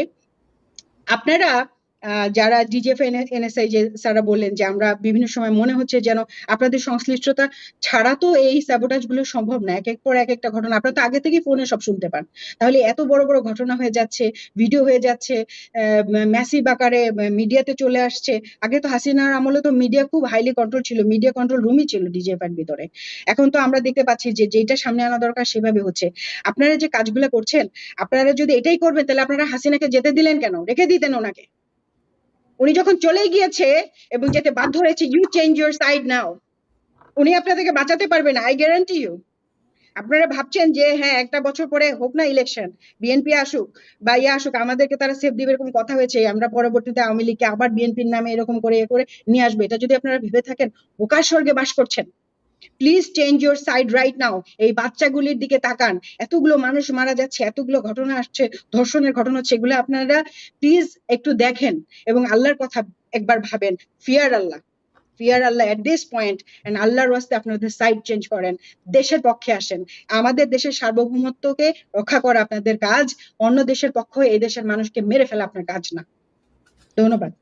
আপনারা যারা ডিজিএফ এনএসআই যে স্যারা বললেন যে আমরা বিভিন্ন সময় মনে হচ্ছে যেন আপনাদের সংশ্লিষ্টতা ছাড়া তো এই স্যাবোটাজ গুলো সম্ভব না, এক এক পর এক একটা ঘটনা আপনারা তো আগে থেকেই ফোনে সব শুনতে পান, তাহলে এত বড় বড় ঘটনা হয়ে যাচ্ছে, ভিডিও হয়ে যাচ্ছে, ম্যাসিভ আকারে মিডিয়াতে চলে আসছে। আগে তো হাসিনার আমলে তো মিডিয়া খুব হাইলি কন্ট্রোল ছিল, মিডিয়া কন্ট্রোল রুমই ছিল ডিজিএফ এর ভিতরে। এখন তো আমরা দেখতে পাচ্ছি যে যেটা সামনে আনা দরকার সেভাবে হচ্ছে। আপনারা যে কাজগুলো করছেন, আপনারা যদি এটাই করবেন তাহলে আপনারা হাসিনাকে যেতে দিলেন কেন? রেখে দিতেন ওনাকে। উনি যখন চলে গিয়েছে এবং যেতে বাধ্য হয়েছে, ইউ চেঞ্জ ইউর সাইড নাও। উনি আপনাদেরকে বাঁচাতে পারবে না, আই গ্যারান্টি ইউ। আপনারা ভাবছেন যে হ্যাঁ একটা বছর পরে হোক না ইলেকশন, বিএনপি আসুক বা আসুক, আমাদেরকে তারা সেফ দিবে এরকম কথা হয়েছে, আমরা পরবর্তীতে আওয়ামী লীগকে আবার বিএনপির নামে এরকম করে নিয়ে আসবে, এটা যদি আপনারা ভেবে থাকেন বোকার স্বর্গে বাস করছেন। Please change your side right now. এই বাচ্চাগুলির দিকে তাকান, এতগুলো মানুষ মারা যাচ্ছে, এতগুলো ঘটনা আসছে, ধর্ষণের ঘটনা হচ্ছে, এগুলো আপনারা প্লিজ একটু দেখেন এবং আল্লাহর কথা একবার ভাবেন। Fear Allah, fear Allah at this point, and আল্লাহর ওয়াস্তে আপনাদের সাইড চেঞ্জ করেন, দেশের পক্ষে আসেন। আমাদের দেশের সার্বভৌমত্বকে রক্ষা করা আপনাদের কাজ, অন্য দেশের পক্ষ হয়ে এই দেশের মানুষকে মেরে ফেলা আপনার কাজ না। ধন্যবাদ।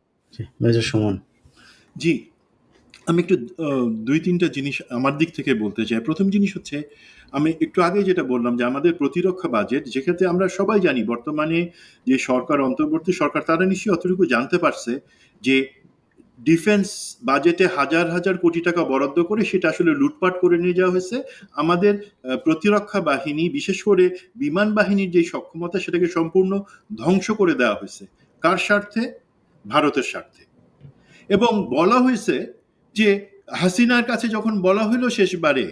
মেজর সুমন। জি, আমি একটু ২-৩টা জিনিস আমার দিক থেকে বলতে চাই। প্রথম জিনিস হচ্ছে, আমি একটু আগে যেটা বললাম যে আমাদের প্রতিরক্ষা বাজেট, যেক্ষেত্রে আমরা সবাই জানি বর্তমানে যে সরকার, অন্তর্বর্তী সরকার, তারা নিশ্চয়ই অতটুকু জানতে পারছে যে ডিফেন্স বাজেটে হাজার হাজার কোটি টাকা বরাদ্দ করে সেটা আসলে লুটপাট করে নিয়ে যাওয়া হয়েছে। আমাদের প্রতিরক্ষা বাহিনী, বিশেষ করে বিমান বাহিনীর যে সক্ষমতা, সেটাকে সম্পূর্ণ ধ্বংস করে দেওয়া হয়েছে। কার স্বার্থে? ভারতের স্বার্থে। এবং বলা হয়েছে যে হাসিনার কাছে যখন বলা হলো শেষবারে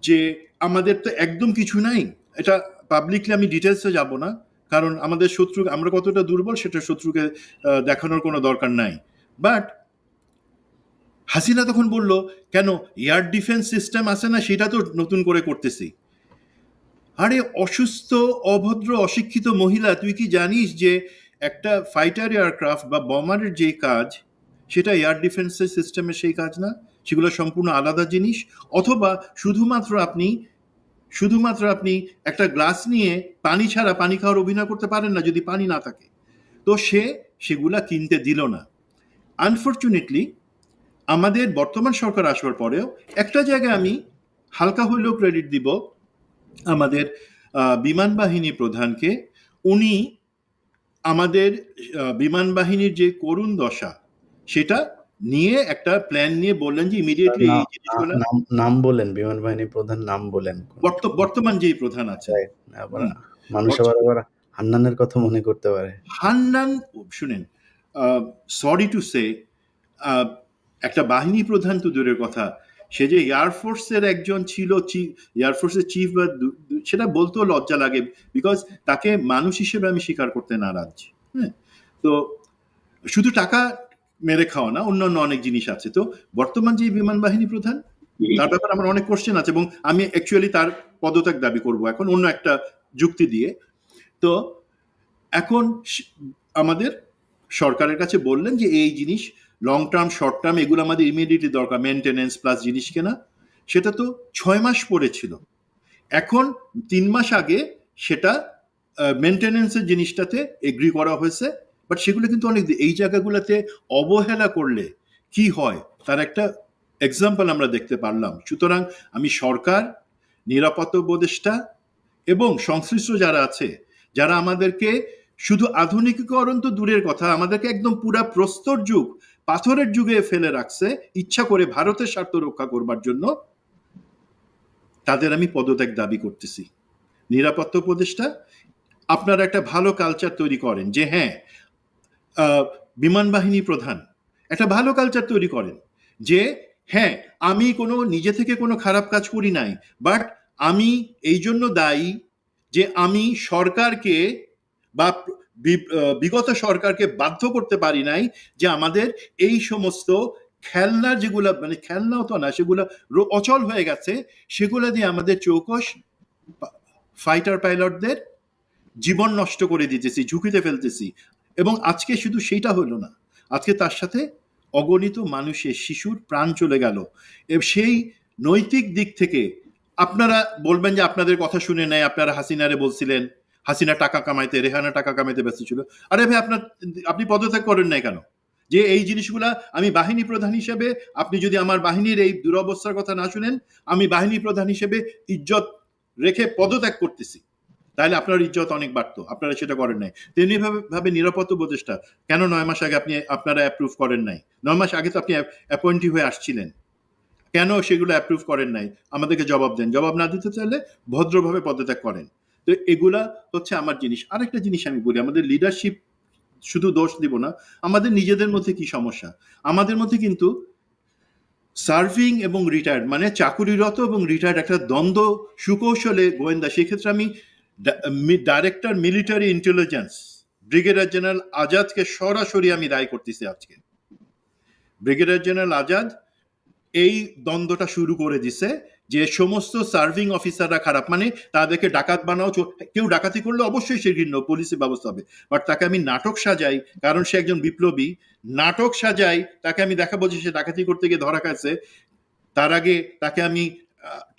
যে আমাদের তো একদম কিছু নাই, এটা পাবলিকলি আমি ডিটেলসে যাব না, কারণ আমাদের শত্রু, আমরা কতটা দুর্বল সেটা শত্রুকে দেখানোর কোনো দরকার নাই। বাট হাসিনা তখন বলল, কেন এয়ার ডিফেন্স সিস্টেম আছে না, সেটা তো নতুন করে করতেছি। আরে অসুস্থ, অভদ্র, অশিক্ষিত মহিলা, তুই কি জানিস যে একটা ফাইটার এয়ারক্রাফট বা বমারের যে কাজ, সেটা এয়ার ডিফেন্সের সিস্টেমে সেই কাজ না, সেগুলো সম্পূর্ণ আলাদা জিনিস। অথবা শুধুমাত্র আপনি একটা গ্লাস নিয়ে পানি ছাড়া পানি খাওয়ার অভিনয় করতে পারেন না যদি পানি না থাকে। তো সেগুলা কিনতে দিল না। আনফর্চুনেটলি আমাদের বর্তমান সরকার আসবার পরেও একটা জায়গায় আমি হালকা হইলেও ক্রেডিট দিব আমাদের বিমান বাহিনী প্রধানকে। উনি আমাদের বিমান বাহিনীর যে করুণ দশা, সেটা নিয়ে একটা প্ল্যান নিয়ে বললেন যে ইমিডিয়েটলি এই জিনিসগুলো। নাম বলেন, বিমান বাহিনী প্রধান নাম বলেন। বর্তমান যেই প্রধান আছে, মানুষ আবার হান্নানের কথা মনে করতে পারে। হান্নান, শুনেন, সরি টু সে, একটা বাহিনী প্রধান তো দূরের কথা, সে যে এয়ারফোর্সের একজন ছিল, এয়ারফোর্সের চিফ, বা সেটা বলতেও লজ্জা লাগে, বিকজ তাকে মানুষ হিসেবে আমি স্বীকার করতে নারাজ। হ্যাঁ, তো শুধু টাকা মেরে খাওয়া না, অন্যান্য অনেক জিনিস আছে। তো বর্তমান যে বিমান বাহিনী প্রধান, তার ব্যাপারে আমার অনেক কোশ্চেন আছে এবং আমি অ্যাকচুয়ালি তার পদত্যাগ দাবি করব এখন অন্য একটা যুক্তি দিয়ে। তো এখন আমাদের সরকারের কাছে বললেন যে এই জিনিস লং টার্ম, শর্ট টার্ম, এগুলো আমাদের ইমিডিয়েটলি দরকার, মেনটেনেন্স প্লাস জিনিস কেনা। সেটা তো 6 মাস পড়েছিল, এখন 3 মাস আগে সেটা মেনটেনেন্সের জিনিসটাতে এগ্রি করা হয়েছে। বাট সেগুলো কিন্তু অনেক, এই জায়গাগুলোতে অবহেলা করলে কি হয় তার একটা এক্সাম্পল আমরা দেখতে পারলাম। সুতরাং আমি সরকার, নিরাপত্তা উপদেষ্টা এবং সংশ্লিষ্ট যারা আছে, যারা আমাদেরকে শুধু আধুনিকীকরণ তো দূরের কথা, আমাদেরকে একদম পুরা প্রস্তর যুগ, পাথরের যুগে ফেলে রাখছে ইচ্ছা করে ভারতের স্বার্থ রক্ষা করবার জন্য, তাদের আমি পদত্যাগ দাবি করতেছি। নিরাপত্তা উপদেষ্টা, আপনারা একটা ভালো কালচার তৈরি করেন যে হ্যাঁ, বিমান বাহিনী প্রধান একটা ভালো কালচার তৈরি করেন যে হ্যাঁ, আমি কোনো নিজে থেকে কোনো খারাপ কাজ করি নাই, বাট আমি এই জন্য দায়ী যে আমি সরকারকে বা বিগত সরকারকে বাধ্য করতে পারি নাই যে আমাদের এই সমস্ত খেলনা, যেগুলা মানে খেলনাও তো না, সেগুলো অচল হয়ে গেছে, সেগুলো দিয়ে আমাদের চৌকস ফাইটার পাইলটদের জীবন নষ্ট করে দিতেছি, ঝুঁকিতে ফেলতেছি। এবং আজকে শুধু সেইটা হলো না, আজকে তার সাথে অগণিত মানুষের, শিশুর প্রাণ চলে গেল। সেই নৈতিক দিক থেকে আপনারা বলবেন যে আপনাদের কথা শুনে নেয়, আপনারা হাসিনারে বলছিলেন হাসিনা টাকা কামাইতে, রেহানা টাকা কামাইতে ব্যস্ত ছিল। আরে ভাই, আপনি পদত্যাগ করেন নাই কেন? যে এই জিনিসগুলা আমি বাহিনী প্রধান হিসেবে, আপনি যদি আমার বাহিনীর এই দুরবস্থার কথা না শুনেন, আমি বাহিনী প্রধান হিসেবে ইজ্জত রেখে পদত্যাগ করতেছি, তাহলে আপনার ইজ্জত অনেক বাড়তো। আপনারা সেটা করেন নাই। তেমনি ভাবে নিরাপত্তা উপদেষ্টা কেন 9 মাস আগে আপনারা অ্যাপ্রুভ করেন নাই? 9 মাস আগে তো আপনি অ্যাপয়েন্টি হয়ে আসছিলেন, কেন সেগুলো অ্যাপ্রুভ করেন নাই? আমাদেরকে জবাব দেন। জবাব না দিতে চাইলে ভদ্রভাবে পদত্যাগ করেন। তো এগুলা হচ্ছে আমার জিনিস। আরেকটা জিনিস আমি বলি, আমাদের লিডারশিপ শুধু দোষ দিব না, আমাদের নিজেদের মধ্যে কি সমস্যা। আমাদের মধ্যে কিন্তু সার্ভিং এবং রিটায়ার্ড মানে চাকুরিরত এবং রিটায়ার্ড একটা দ্বন্দ্ব সুকৌশলে গোয়েন্দা। সেক্ষেত্রে আমি director military intelligence brigadier general আজাদকে সরাসরি আমি দায়ী করতেছি আজকে। ব্রিগেডিয়ার জেনারেল আজাদ এই দ্বন্দ্বটা শুরু করে দিছে যে সমস্ত সার্ভিং অফিসাররা খারাপ, মানে তাদেরকে ডাকাত বানাও। কেউ ডাকাতি করলে অবশ্যই সে ঘৃণ্য, পুলিশি ব্যবস্থা হবে, বাট তাকে আমি নাটক সাজাই কারণ সে একজন বিপ্লবী, নাটক সাজাই তাকে আমি দেখাবো যে সে ডাকাতি করতে গিয়ে ধরা খাচ্ছে, তার আগে তাকে আমি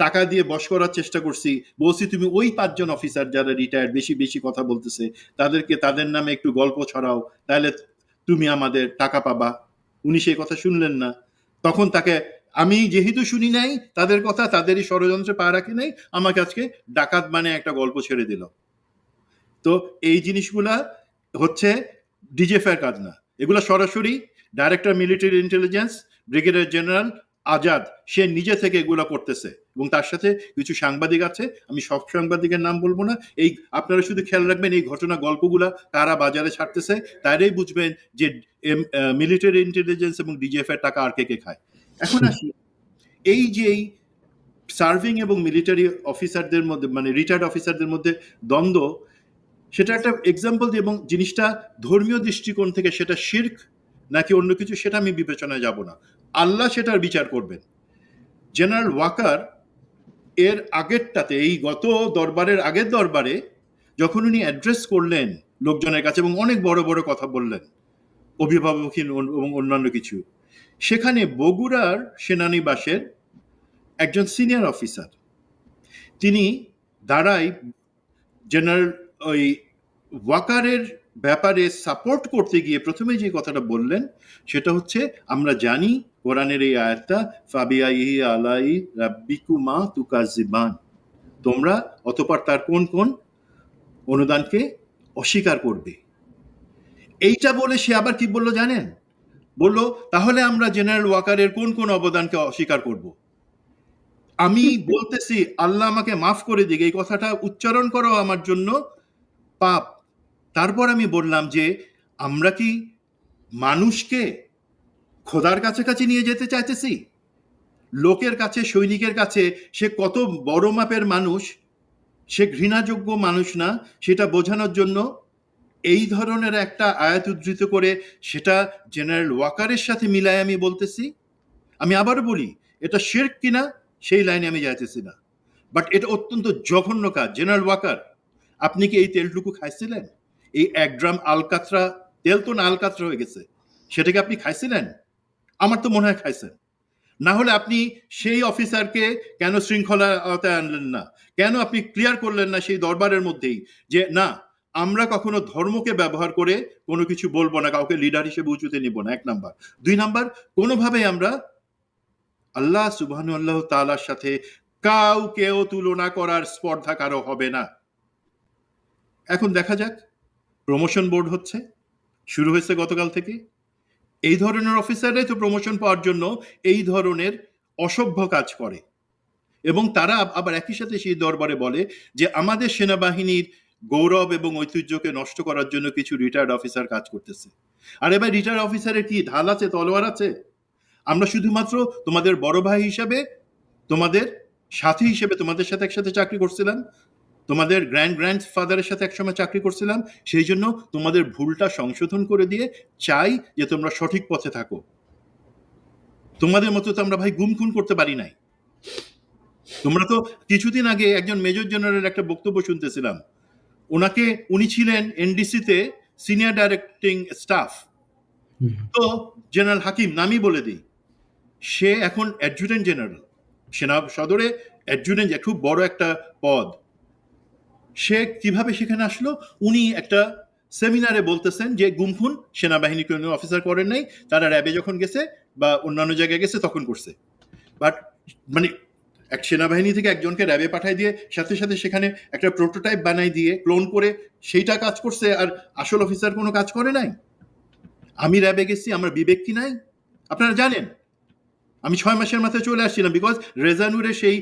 টাকা দিয়ে বশ করার চেষ্টা করছি, বলছি তুমি ওই 5 জন অফিসার যারা রিটায়ার্ড বেশি বেশি কথা বলতেছে তাদেরকে তাদের নামে একটু গল্প ছড়াও, তাহলে তুমি আমাদের টাকা পাবা। উনি সেই কথা শুনলেন না। তখন তাকে আমি যেহেতু শুনি নাই তাদের কথা, তাদেরই ষড়যন্ত্রে পা রাখি নাই, আমাকে আজকে ডাকাত মানে একটা গল্প ছেড়ে দিল। তো এই জিনিসগুলা হচ্ছে ডিজিএফআই এর কাজ না, এগুলা সরাসরি director military intelligence brigadier general Azad সে নিজে থেকে এগুলো করতেছে, এবং তার সাথে কিছু সাংবাদিক আছে, আমি সব সাংবাদিকের নাম বলবো না। এই আপনারা শুধু খেয়াল রাখবেন এই ঘটনা গল্পগুলা কারা বাজারে ছাড়তেছে, তারাই বুঝবেন যে মিলিটারি ইন্টেলিজেন্স এবং ডিজিএফআই এর টাকা আর কে কে খায়। এখন আসি এই যে সার্ভিং এবং মিলিটারি অফিসারদের মধ্যে মানে রিটায়ার্ড অফিসারদের মধ্যে দ্বন্দ্ব, সেটা একটা এক্সাম্পল দিয়ে, এবং জিনিসটা ধর্মীয় দৃষ্টিকোণ থেকে সেটা শিরক নাকি অন্য কিছু সেটা আমি বিবেচনায় যাব না, আল্লাহ সেটার বিচার করবেন। জেনারেল ওয়াকার এর আগেরটাতে, এই গত দরবারের আগের দরবারে যখন উনি অ্যাড্রেস করলেন লোকজনের কাছে এবং অনেক বড় বড় কথা বললেন, অভিভাবকহীন এবং অন্যান্য কিছু, সেখানে বগুড়ার সেনানিবাসের একজন সিনিয়র অফিসার তিনি দাঁড়াই জেনারেল ওই ওয়াকারের ব্যাপারে সাপোর্ট করতে গিয়ে প্রথমে যে কথাটা বললেন সেটা হচ্ছে, আমরা জানি কোরআনের এই আয়াতটা ফাবিআইহি আলাই রাব্বিকুমা তুকাজ্জিবান, তোমরা অতঃপর তার কোন কোন অনুদানকে অস্বীকার করবে। এইটা বলে সে আবার কি বললো জানেন? বললো তাহলে আমরা জেনারেল ওয়াকারের কোন কোন অবদানকে অস্বীকার করব। আমি বলতেছি আল্লাহ আমাকে মাফ করে দিক, এই কথাটা উচ্চারণ করাও আমার জন্য পাপ। তারপর আমি বললাম যে আমরা কি মানুষকে খোদার কাছাকাছি নিয়ে যেতে চাইতেছি? লোকের কাছে, সৈনিকের কাছে সে কত বড় মাপের মানুষ, সে ঘৃণাযোগ্য মানুষ না, সেটা বোঝানোর জন্য এই ধরনের একটা আয়াত উদ্ধৃত করে সেটা জেনারেল ওয়াকারের সাথে মিলায় আমি বলতেছি। আমি আবারও বলি এটা শিরক কিনা সেই লাইনে আমি যাইতেছি না, বাট এটা অত্যন্ত জঘন্য কাজ। জেনারেল ওয়াকার, আপনি কি এই তেলটুকু খাইছিলেন? এই 1 ড্রাম আলকাতরা তেল তো না আলকাতরা হয়ে গেছে, সেটাকে আপনি খাইছিলেন? আমার তো মনে হয় খাইছেন। না হলে আপনি সেই অফিসারকে কেন শৃঙ্খলার আওতায় আনলেন না? কেন আপনি ক্লিয়ার করলেন না সেই দরবারের মধ্যেই যে না, আমরা কখনো ধর্মকে ব্যবহার করে কোনো কিছু বলবো না, কাউকে লিডার হিসেবে উঁচুতে নিব না, 1 নাম্বার। 2 নাম্বার, কোনোভাবেই আমরা আল্লাহ সুবহানাহু ওয়া তাআলার সাথে কাউকেও তুলনা করার স্পর্ধা কারো হবে না। এখন দেখা যাক, প্রমোশন বোর্ড হচ্ছে, শুরু হয়েছে গতকাল থেকে। এই ধরনের অফিসাররাই তো প্রমোশন পাওয়ার জন্য এই ধরনের অসভ্য কাজ করে, এবং তারা আবার একই সাথে সেই দরবারে বলে যে আমাদের সেনাবাহিনীর গৌরব এবং ঐতিহ্যকে নষ্ট করার জন্য কিছু রিটায়ার্ড অফিসার কাজ করতেছে। আর এবার রিটায়ার্ড অফিসারের কি ঢাল আছে, তলোয়ার আছে? আমরা শুধুমাত্র তোমাদের বড় ভাই হিসাবে, তোমাদের সাথী হিসেবে তোমাদের সাথে একসাথে চাকরি করছিলাম, তোমাদের গ্র্যান্ড ফাদারের সাথে একসময় চাকরি করছিলাম, সেই জন্য তোমাদের ভুলটা সংশোধন করে দিয়ে চাই যে তোমরা সঠিক পথে থাকো। তোমাদের মতো তো আমরা ভাই গুম খুন করতে পারি নাই। তোমরা তো কিছুদিন আগে একজন মেজর জেনারেল একটা বক্তব্য শুনতেছিলাম, উনি ছিলেন এনডিসিতে সিনিয়র ডাইরেক্টিং স্টাফ, তো জেনারেল হাকিম নামই বলে দিই, সে এখন অ্যাডজুটেন্ট জেনারেল, সেনা সদরে অ্যাডজুটেন্ট, খুব বড় একটা পদ। সে কিভাবে সেখানে আসলো? উনি একটা সেমিনারে বলতেছেন যে গুমখুন সেনাবাহিনী কোনো অফিসার করেন নাই, তারা র্যাবে যখন গেছে বা অন্যান্য জায়গায় গেছে তখন করছে। বাট মানে এক সেনাবাহিনী থেকে একজনকে র্যাবে পাঠাই দিয়ে সাথে সাথে সেখানে একটা প্রোটোটাইপ বানাই দিয়ে ক্লোন করে সেইটা কাজ করছে, আর আসল অফিসার কোনো কাজ করে নাই। আমি র্যাবে গেছি, আমার বিবেক কি নাই? আপনারা জানেন আমি 6 মাসের মাথায় চলে আসছিলাম, বিকজ রেজানুরের সেই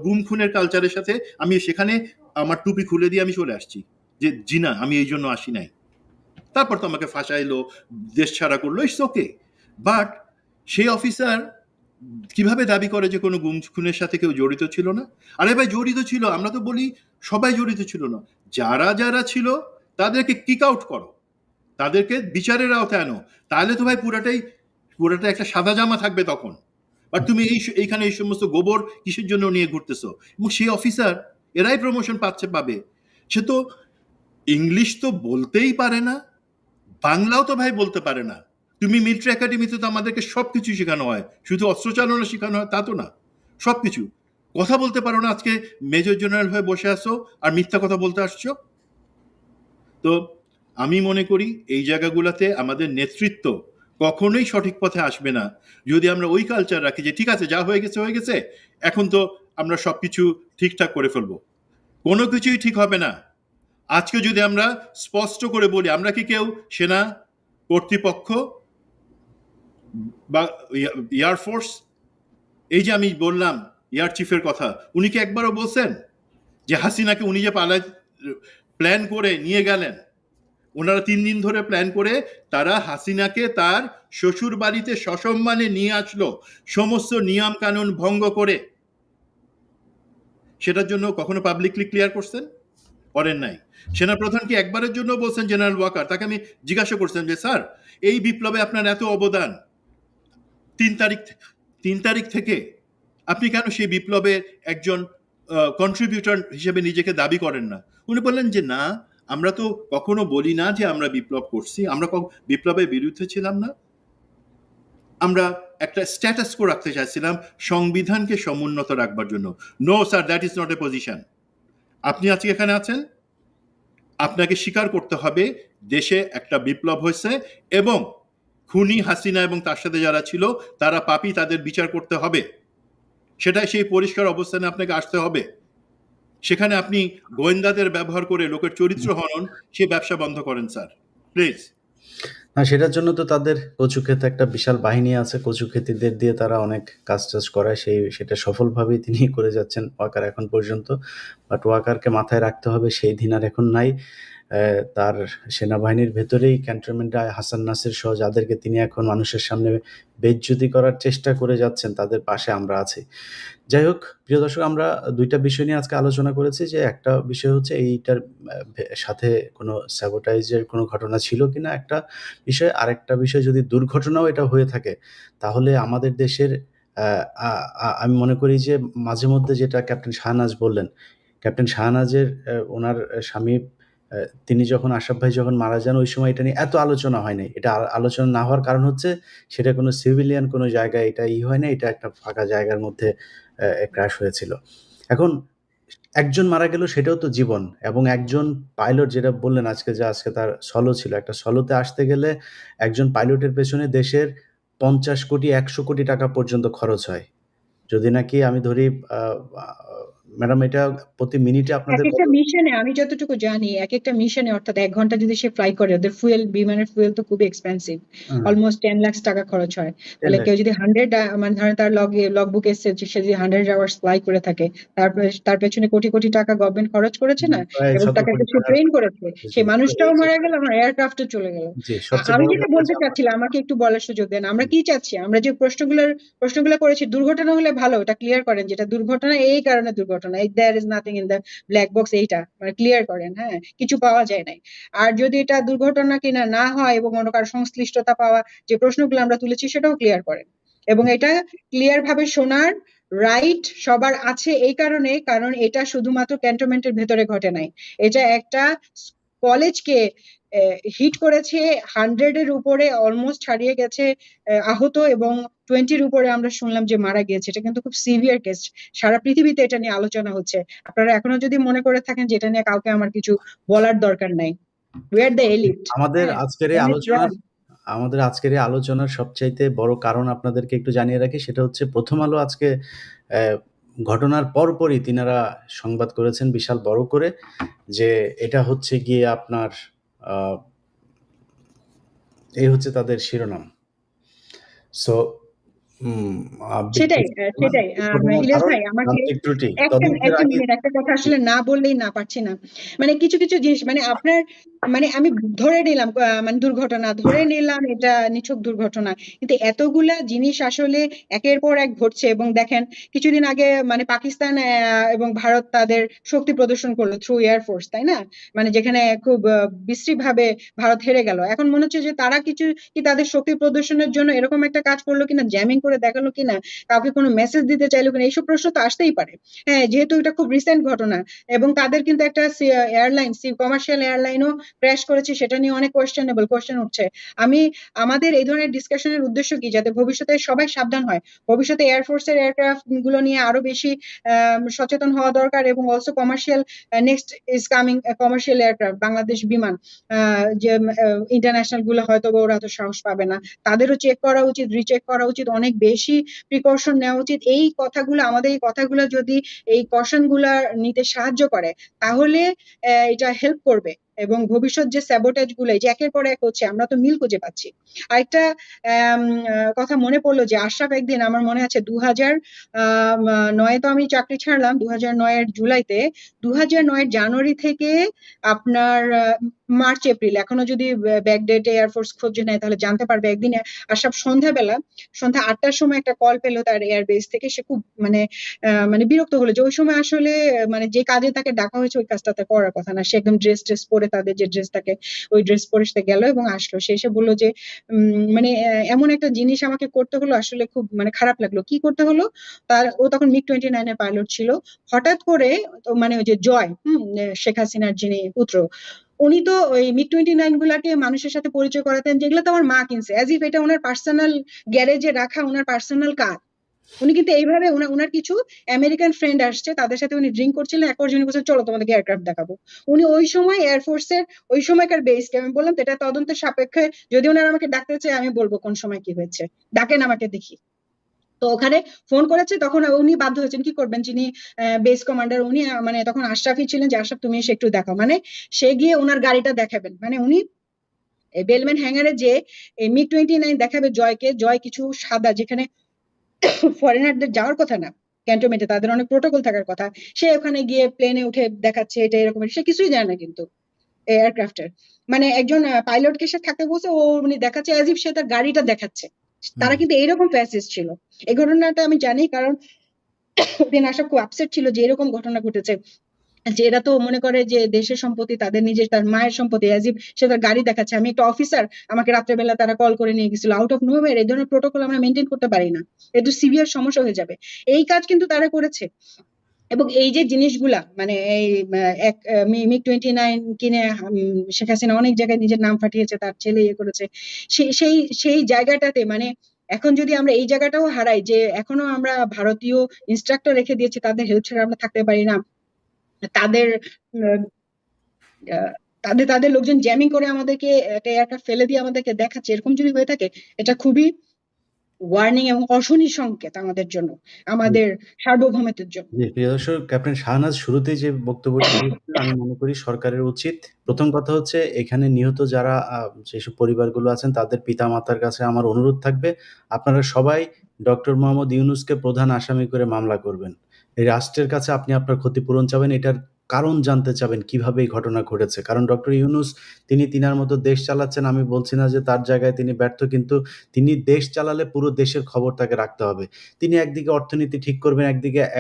গুম খুনের কালচারের সাথে আমি সেখানে আমার টুপি খুলে দিয়ে আমি চলে আসছি যে জি না, আমি এই জন্য আসি নাই। তারপর তো আমাকে ফাঁসাইলো, দেশ ছাড়া করলো, ইটস ওকে। বাট সেই অফিসার কিভাবে দাবি করে যে কোনো গুম খুনের সাথে কেউ জড়িত ছিল না? আরে ভাই জড়িত ছিল, আমরা তো বলি সবাই জড়িত ছিল না। যারা যারা ছিল তাদেরকে কিক আউট করো, তাদেরকে বিচারের আওতায় আনো, তাহলে তো ভাই পুরাটা একটা সাদা জামা থাকবে তখন। বাট তুমি এইখানে এই সমস্ত গোবর কিসের জন্য নিয়ে ঘুরতেছো? এবং সেই অফিসার এরাই প্রমোশন পাবে। সে তো ইংলিশ তো বলতেই পারে না, বাংলাও তো ভাই বলতে পারে না। তুমি মিলিটারি একাডেমিতে তো আমাদেরকে সবকিছু শেখানো হয়, শুধু অস্ত্র চালনা শেখানো হয় তা তো না, সবকিছু। কথা বলতে পারো না, আজকে মেজর জেনারেল হয়ে বসে আসো আর মিথ্যা কথা বলতে আসছো। তো আমি মনে করি এই জায়গাগুলোতে আমাদের নেতৃত্ব কখনোই সঠিক পথে আসবে না যদি আমরা ওই কালচার রাখি যে ঠিক আছে, যা হয়ে গেছে, এখন তো আমরা সবকিছু ঠিকঠাক করে ফেলবো। কোনো কিছুই ঠিক হবে না। আজকে যদি আমরা স্পষ্ট করে বলি, আমরা কি কেউ সেনা কর্তৃপক্ষ বা এয়ারফোর্স, এই যে আমি বললাম এয়ার চিফের কথা, উনি কি একবারও বলছেন যে হাসিনাকে উনি যে প্ল্যান করে নিয়ে গেলেন, ওনারা 3 দিন ধরে প্ল্যান করে তারা হাসিনাকে তার শ্বশুর বাড়িতে সসম্মানে নিয়ে আসলো, সমস্ত নিয়ম কানুন ভঙ্গ করে। সেটার জন্য কখনো পাবলিকলি ক্লিয়ার করছেন? করেন নাই। সেনাপ্রধান কি একবারের জন্য বলছেন জেনারেল ওয়াকার? তাকে আমি জিজ্ঞাসা করছেন যে স্যার, এই বিপ্লবে আপনার এত অবদান, 3 তারিখ থেকে আপনি কেন সেই বিপ্লবের একজন কন্ট্রিবিউটর হিসেবে নিজেকে দাবি করেন না? উনি বললেন যে না, আমরা তো কখনো বলি না যে আমরা বিপ্লব করছি, আমরা বিপ্লবের বিরুদ্ধে ছিলাম না, আমরা একটা স্ট্যাটাস কো রাখতে চাইছিলাম সংবিধানকে সমুন্নত রাখবার জন্য। No sir, that is not a position. আপনি আজকে এখানে আছেন, আপনাকে স্বীকার করতে হবে দেশে একটা বিপ্লব হয়েছে এবং খুনি হাসিনা এবং তার সাথে যারা ছিল তারা পাপী, তাদের বিচার করতে হবে। সেটাই সেই পরিষ্কার অবস্থানে আপনাকে আসতে হবে। সেখানে আপনি গোয়েন্দাদের ব্যবহার করে লোকের চরিত্র হনন, সে ব্যবসা বন্ধ করেন স্যার, প্লিজ। না, সেটার জন্য তো তাদের কচুক্ষেতে একটা বিশাল বাহিনী আছে, কচুক্ষেতিদের দিয়ে তারা অনেক কাজ করায়, সেটা সফলভাবেই তিনি করে যাচ্ছেন ওয়াকার এখন পর্যন্ত। বাট ওয়াকারকে মাথায় রাখতে হবে সেই দিন আর এখন নাই। তার সেনাবাহিনীর ভেতরেই ক্যান্টনমেন্টে হাসান নাসির সহ যাদেরকে তিনি এখন মানুষের সামনে বেইজ্জতি করার চেষ্টা করে যাচ্ছেন, তাদের পাশে আমরা আছি। যাই হোক প্রিয় দর্শক, আমরা 2টা বিষয় নিয়ে আজকে আলোচনা করেছি। যে একটা বিষয় হচ্ছে এইটার সাথে কোনো স্যাবোটাইজের কোনো ঘটনা ছিল কিনা একটা বিষয়, আরেকটা বিষয় যদি দুর্ঘটনাও এটা হয়ে থাকে তাহলে আমাদের দেশের আমি মনে করি যে মাঝে মধ্যে যেটা ক্যাপ্টেন শাহনাজ বললেন, ক্যাপ্টেন শাহনাজের ওনার স্বামী তিনি যখন আশরাফ ভাই যখন মারা যান ওই সময় এটা নিয়ে এত আলোচনা হয় নাই। এটা আলোচনা না হওয়ার কারণ হচ্ছে সেটা কোনো সিভিলিয়ান কোনো জায়গায় এটা হয় নাই, এটা একটা ফাঁকা জায়গার মধ্যে ক্র্যাশ হয়েছিল। এখন একজন মারা গেল সেটাও তো জীবন, এবং একজন পাইলট যেটা বললেন আজকে তার সলো ছিল, একটা সলোতে আসতে গেলে একজন পাইলটের পেছনে দেশের 50 কোটি 100 কোটি টাকা পর্যন্ত খরচ হয়। যদি নাকি আমি ধরি ম্যাডাম, এটা প্রতি মিনিটে আপনাদের একেকটা মিশনে আমি যতটুকু জানি, একেকটা মিশনে অর্থাৎ 1 ঘন্টা যদি সে ফ্লাই করে, ওদের বিমানের ফুয়েল তো খুবই এক্সপেন্সিভ, অলমোস্ট 10 লাখ টাকা খরচ হয়। তাহলে কেউ যদি 100 মানে ধরেন তার লগ বুক এসেছে যে সে যদি 100 আওয়ার্স ফ্লাই করে থাকে, তার পেছনে কোটি কোটি টাকা গভর্নমেন্ট খরচ করেছে না, এবং তাকে কিছু ট্রেন করেছে, সেই মানুষটাও মারা গেল, আমার এয়ারক্রাফটও চলে গেল। আমি যেটা বলতে চাচ্ছিলাম, আমাকে একটু বলার সুযোগ দেন। আমরা কি চাচ্ছি? আমরা যে প্রশ্নগুলো করেছি, দুর্ঘটনা হলে ভালো, এটা ক্লিয়ার করেন, যেটা দুর্ঘটনা এই কারণে দুর্ঘটনা, there is nothing in the black box, এইটা মানে ক্লিয়ার করেন। হ্যাঁ, কিছু পাওয়া যায় নাই। আর যদি এটা দুর্ঘটনা কিনা না হয় এবং অন্য কারো সংশ্লিষ্টতা পাওয়া যে প্রশ্নগুলো আমরা তুলেছি সেটাও ক্লিয়ার করেন, এবং এটা ক্লিয়ার ভাবে শোনার রাইট সবার আছে। এই কারণ এটা শুধুমাত্র ক্যান্টনমেন্টের ভেতরে ঘটে নাই, এটা একটা কলেজকে হিট করেছে, 100-এর উপরে অলমোস্ট ছাড়িয়ে গেছে আহত, এবং 20-র উপরে আমরা শুনলাম যে মারা গিয়েছে। এটা কিন্তু খুব সিভিয়ার কেস, সারা পৃথিবীতে এটা নিয়ে আলোচনা হচ্ছে। আপনারা এখনো যদি মনে করে থাকেন যে এটা নিয়ে কাউকে আমার কিছু বলার দরকার নাই, উই আর দ্য এলিট। আমাদের আজকের এই আলোচনার সবচাইতে বড় কারণ আপনাদেরকে একটু জানিয়ে রাখি, সেটা হচ্ছে প্রথম আলো আজকে ঘটনার পরপরই তিনারা সংবাদ করেছেন বিশাল বড় করে, যে এটা হচ্ছে গিয়ে আপনার এই হচ্ছে তাদের শিরোনাম। সো উম সেটাই, ব্যক্তিগত ঘটনা, সেটাই। এই ঘটনার ইলিয়াস কারণ ভাই আমাকে যান্ত্রিক ত্রুটি। একটা তদন্তের একটা আগে মিনিট, একটা কথা আসলে না বললেই না পারছি না। মানে কিছু, কিছু জিনিস মানে আপনার মানে আমি ধরে নিলাম মানে দুর্ঘটনা, ধরে নিলাম এটা নিছক দুর্ঘটনা। কিন্তু এতগুলা জিনিস আসলে একের পর এক ঘটছে এবং দেখেন কিছুদিন আগে মানে পাকিস্তান এবং ভারত তাদের শক্তি প্রদর্শন করলো থ্রু এয়ার ফোর্স, তাই না? মানে যেখানে খুব বিশ্রীভাবে ভারত হেরে গেল। এখন মনে হচ্ছে যে তারা কিছু কি তাদের শক্তি প্রদর্শনের জন্য এরকম একটা কাজ করলো কিনা, জ্যামিং করে দেখালো কিনা, কাউকে কোনো মেসেজ দিতে চাইলো কিনা, এইসব প্রশ্ন তো আসতেই পারে। হ্যাঁ, যেহেতু এটা খুব রিসেন্ট ঘটনা এবং তাদের কিন্তু একটা এয়ারলাইন কমার্শিয়াল এয়ারলাইনও ক্র্যাশ করেছে, সেটা নিয়ে অনেক কোয়েশ্চেন উঠছে। আমি আমাদের এই ধরনের ডিসকাশনের উদ্দেশ্য কি, যাতে ভবিষ্যতে সবাই সাবধান হয়, ভবিষ্যতে এয়ারফোর্সের এয়ারক্রাফট গুলো নিয়ে আরো বেশি সচেতন হওয়া দরকার এবং also commercial next is coming commercial aircraft Bangladesh বিমান যে ইন্টারন্যাশনাল গুলো হয়তো ওরা তো সাহস পাবে না, তাদেরও চেক করা উচিত, রিচেক করা উচিত, অনেক বেশি প্রিকশন নেওয়া উচিত। আমাদের এই কথাগুলো যদি এই কশন গুলা নিতে সাহায্য করে তাহলে এটা হেল্প করবে এবং ভবিষ্যৎ যে স্যাবোটেজ গুলো এই যে একের পর এক হচ্ছে আমরা তো মিল খুঁজে পাচ্ছি। আরেকটা কথা মনে পড়লো যে আশরাফ একদিন আমার মনে আছে 2009 তো আমি চাকরি ছাড়লাম 2009 জুলাইতে, 2009 জানুয়ারি থেকে আপনার মার্চ এপ্রিল এখনো যদি ব্যাকডেট এয়ারফোর্স খোঁজে নেয় তাহলে জানতে পারবে। একদিন আশরাফ সন্ধ্যা 8টার সময় একটা কল পেলো তার এয়ারবেস থেকে। সে খুব মানে মানে বিরক্ত হলো যে ওই সময় আসলে মানে যে কাজে তাকে ডাকা হয়েছে ওই কাজটা তার করার কথা না। সে একদম ড্রেস পরে, তাদের যে ড্রেস থাকে ওই ড্রেস পরে সে গেল এবং আসলো। সে এসে বললো যে মানে এমন একটা জিনিস আমাকে করতে হলো, আসলে খুব মানে খারাপ লাগলো। কি করতে হলো? ও তখন MiG-29 এর পাইলট ছিল। হঠাৎ করে মানে ওই যে জয় শেখ হাসিনার যিনি পুত্র, উনি তো ওই MiG-29 গুলাকে মানুষের সাথে পরিচয় করাতেন যেগুলো তো আমার মা কিনছে, অ্যাজ ইফ এটা ওনার পার্সোনাল গ্যারেজে রাখা ওনার পার্সোনাল কার। উনি কিন্তু এইভাবে ওনার কিছু আমেরিকান ফ্রেন্ড আসছে, তাদের সাথে উনি ড্রিঙ্ক করছিলেন, এক পর্যায়ে উনি বলছেন চলো তোমাদেরকে এয়ারক্রাফট দেখাবো। উনি ওই সময় এয়ারফোর্সের ওই সময়কার বেসকে আমি বললাম তো এটা তদন্তের সাপেক্ষে, যদি ওনারা আমাকে ডাকতে চায় আমি বলবো কোন সময় কি হয়েছে, ডাকেন আমাকে দেখি। তো ওখানে ফোন করেছে, তখন উনি বাধ্য হয়েছেন, কি করবেন, যিনি বেস কমান্ডার উনি মানে তখন আশরাফই ছিলেন, যে আশরাফ তুমি এসে একটু দেখাও। মানে সে গিয়ে ওনার গাড়িটা দেখাবেন, মানে উনি বেলম্যান হ্যাঙ্গারে যে MiG-29 দেখাবে জয়কে, জয় কিছু সাদা যেখানে ফরেনারদের যাওয়ার কথা না ক্যান্টনমেন্টে, তাদের অনেক প্রোটোকল থাকার কথা, সে ওখানে গিয়ে প্লেনে উঠে দেখাচ্ছে এটা এরকম, সে কিছুই জানে না কিন্তু এয়ারক্রাফটের। মানে একজন পাইলটকে সে থাকতে বলছে, ও উনি দেখাচ্ছে অ্যাজ ইফ সে তার গাড়িটা দেখাচ্ছে। তারা কিন্তু এইরকম ফ্যাসিস্ট ছিল। এই ঘটনাটা আমি জানি কারণ ওদিন আশা খুব আপসেট ছিল যে এরকম ঘটনা ঘটেছে, যে এরা তো মনে করে যে দেশের সম্পত্তি তাদের নিজের, তার মায়ের সম্পত্তি, অ্যাজ ইফ সে তার গাড়ি দেখাচ্ছে। আমি একটা অফিসার, আমাকে রাত্রেবেলা তারা কল করে নিয়ে গেছিল আউট অফ নোওয়্যার। এই ধরনের প্রোটোকল আমরা মেনটেন করতে পারি না, একটু সিভিয়ার সমস্যা হয়ে যাবে। এই কাজ কিন্তু তারা করেছে। এবং এই যে জিনিসগুলা মানে এই এক MiG-29 কিনে শেখ হাসিনা অনেক জায়গায় নিজের নাম ফাটিয়েছে, তার ছেলে ইয়ে করেছে। সেই সেই জায়গাটাতে মানে এখন যদি আমরা এই জায়গাটাও হারাই, যে এখনো আমরা ভারতীয় ইনস্ট্রাক্টর রেখে দিয়েছি, তাদের হেল্প ছাড়া আমরা থাকতে পারি না, তাদের আহ, আহ, তাদের লোকজন জ্যামিং করে আমাদেরকে একটা এয়ারক্রাফট ফেলে দিয়ে আমাদেরকে দেখাচ্ছে, এরকম যদি হয়ে থাকে এটা খুবই ওয়ার্নিং এবং অশনি সংকেত আমাদের জন্য, আমাদের সার্বভৌমত্বের জন্য। জি, প্রিয় দর্শক, ক্যাপ্টেন শাহনাজ শুরুতেই যে বক্তব্যটি দিয়েছিলেন, আমি মনে করি সরকারের উচিত, প্রথম কথা হচ্ছে এখানে নিহত যারা যেসব পরিবারগুলো আছেন তাদের পিতা-মাতার কাছে আমার অনুরোধ থাকবে, আপনারা সবাই ডক্টর মোহাম্মদ ইউনূসকে প্রধান আসামি করে মামলা করবেন। এই রাষ্ট্রের কাছে আপনি আপনার ক্ষতিপূরণ চাবেন, এটার কারণ জানতে চাবেন কিভাবে এই ঘটনা ঘটেছে। কারণ ডক্টর ইউনূস তিনি তিনার মতো দেশ চালাচ্ছেন, আমি বলছি না যে তার জায়গায় তিনি ব্যর্থ, কিন্তু তিনি দেশ চালালে পুরো দেশের খবর তাকে রাখতে হবে। তিনি একদিকে অর্থনীতি ঠিক করবেন,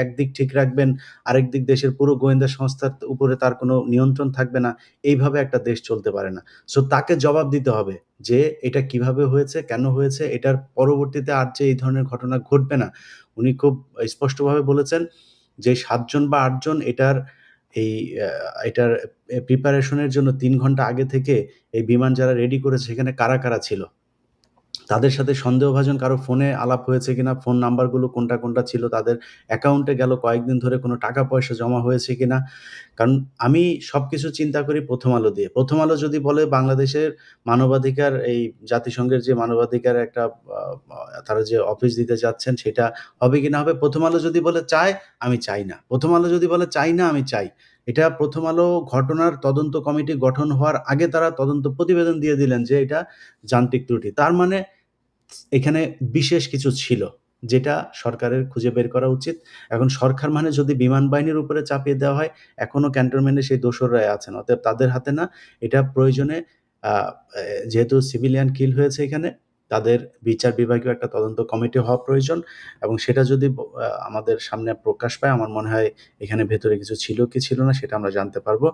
একদিক ঠিক রাখবেন, আরেক দিক দেশের পুরো গোয়েন্দা সংস্থার উপরে তার কোনো নিয়ন্ত্রণ থাকবে না। এইভাবে একটা দেশ চলতে পারে না। সো তাকে জবাব দিতে হবে যে এটা কিভাবে হয়েছে, কেন হয়েছে, এটার পরবর্তীতে আর যে এই ধরনের ঘটনা ঘটবে না। উনি খুব স্পষ্টভাবে বলেছেন যে ৭ জন বা ৮ জন এটার প্রিপারেশনের জন্য ৩ ঘন্টা আগে থেকে এই বিমান যারা রেডি করেছে সেখানে কারা ছিল, তাদের সাথে সন্দেহভাজন কারো ফোনে আলাপ হয়েছে কিনা, ফোন নাম্বারগুলো কোনটা ছিল, তাদের অ্যাকাউন্টে গেল কয়েকদিন ধরে কোনো টাকা পয়সা জমা হয়েছে কিনা। কারণ আমি সবকিছু চিন্তা করি প্রথম আলো দিয়ে। প্রথম আলো যদি বলে বাংলাদেশের মানবাধিকার, এই জাতিসংঘের যে মানবাধিকার একটা তারা যে অফিস দিতে যাচ্ছেন সেটা হবে কিনা হবে। প্রথম আলো যদি বলে চায়, আমি চাই না। প্রথম আলো যদি বলে চাই না, আমি চাই। এটা প্রথম আলো ঘটনার তদন্ত কমিটি গঠন হওয়ার আগে তারা তদন্ত প্রতিবেদন দিয়ে দিলেন যে এটা যান্ত্রিক ত্রুটি। তার মানে এখানে বিশেষ কিছু ছিল। যেটা সরকারের খুঁজে বের করা উচিত। এখন সরকার মানে যদি বিমান বাহিনীর উপরে চাপিয়ে দেওয়া হয়, এখনো ক্যান্টনমেন্টে সেই দোসররাই আছেন। অতএব তাদের হাতে না, এটা প্রয়োজনে আ এ যেহেতু সিভিলিয়ান কিল হয়েছে এখানে, তাদের বিচার বিভাগীয় একটা তদন্ত কমিটি হওয়া প্রয়োজন এবং সেটা যদি আমাদের সামনে প্রকাশ পায়, আমার মনে হয় এখানে ভেতরে কিছু ছিল কি ছিল না সেটা আমরা জানতে পারবো।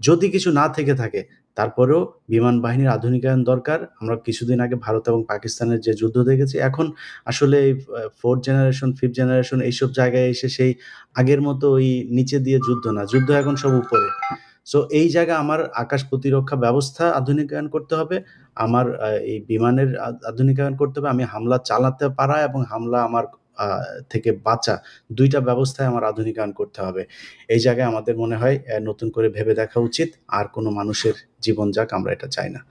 যদি কিছু না থেকে থাকে, তারপরেও বিমান বাহিনীর আধুনিকায়ন দরকার। আমরা কিছুদিন আগে ভারত এবং পাকিস্তানের যে যুদ্ধ দেখেছি, এখন আসলে এই 4th জেনারেশন, 5th জেনারেশন এইসব জায়গায় এসে সেই আগের মতো ওই নিচে দিয়ে যুদ্ধ না। যুদ্ধ এখন সব উপরে। সো এই জায়গায় আমার আকাশ প্রতিরক্ষা ব্যবস্থা আধুনিকায়ন করতে হবে। আমার এই বিমানের আধুনিকায়ন করতে হবে। আমি হামলা চালাতে পারা এবং হামলা আমার আ থেকে বাঁচা ২ টা ব্যবস্থায় আমার আধুনিকায়ন করতে হবে। এই জায়গায় আমাদের মনে হয় নতুন করে ভেবে দেখা উচিত। আর কোনো মানুষের জীবন যাক, আমরা এটা চাই না।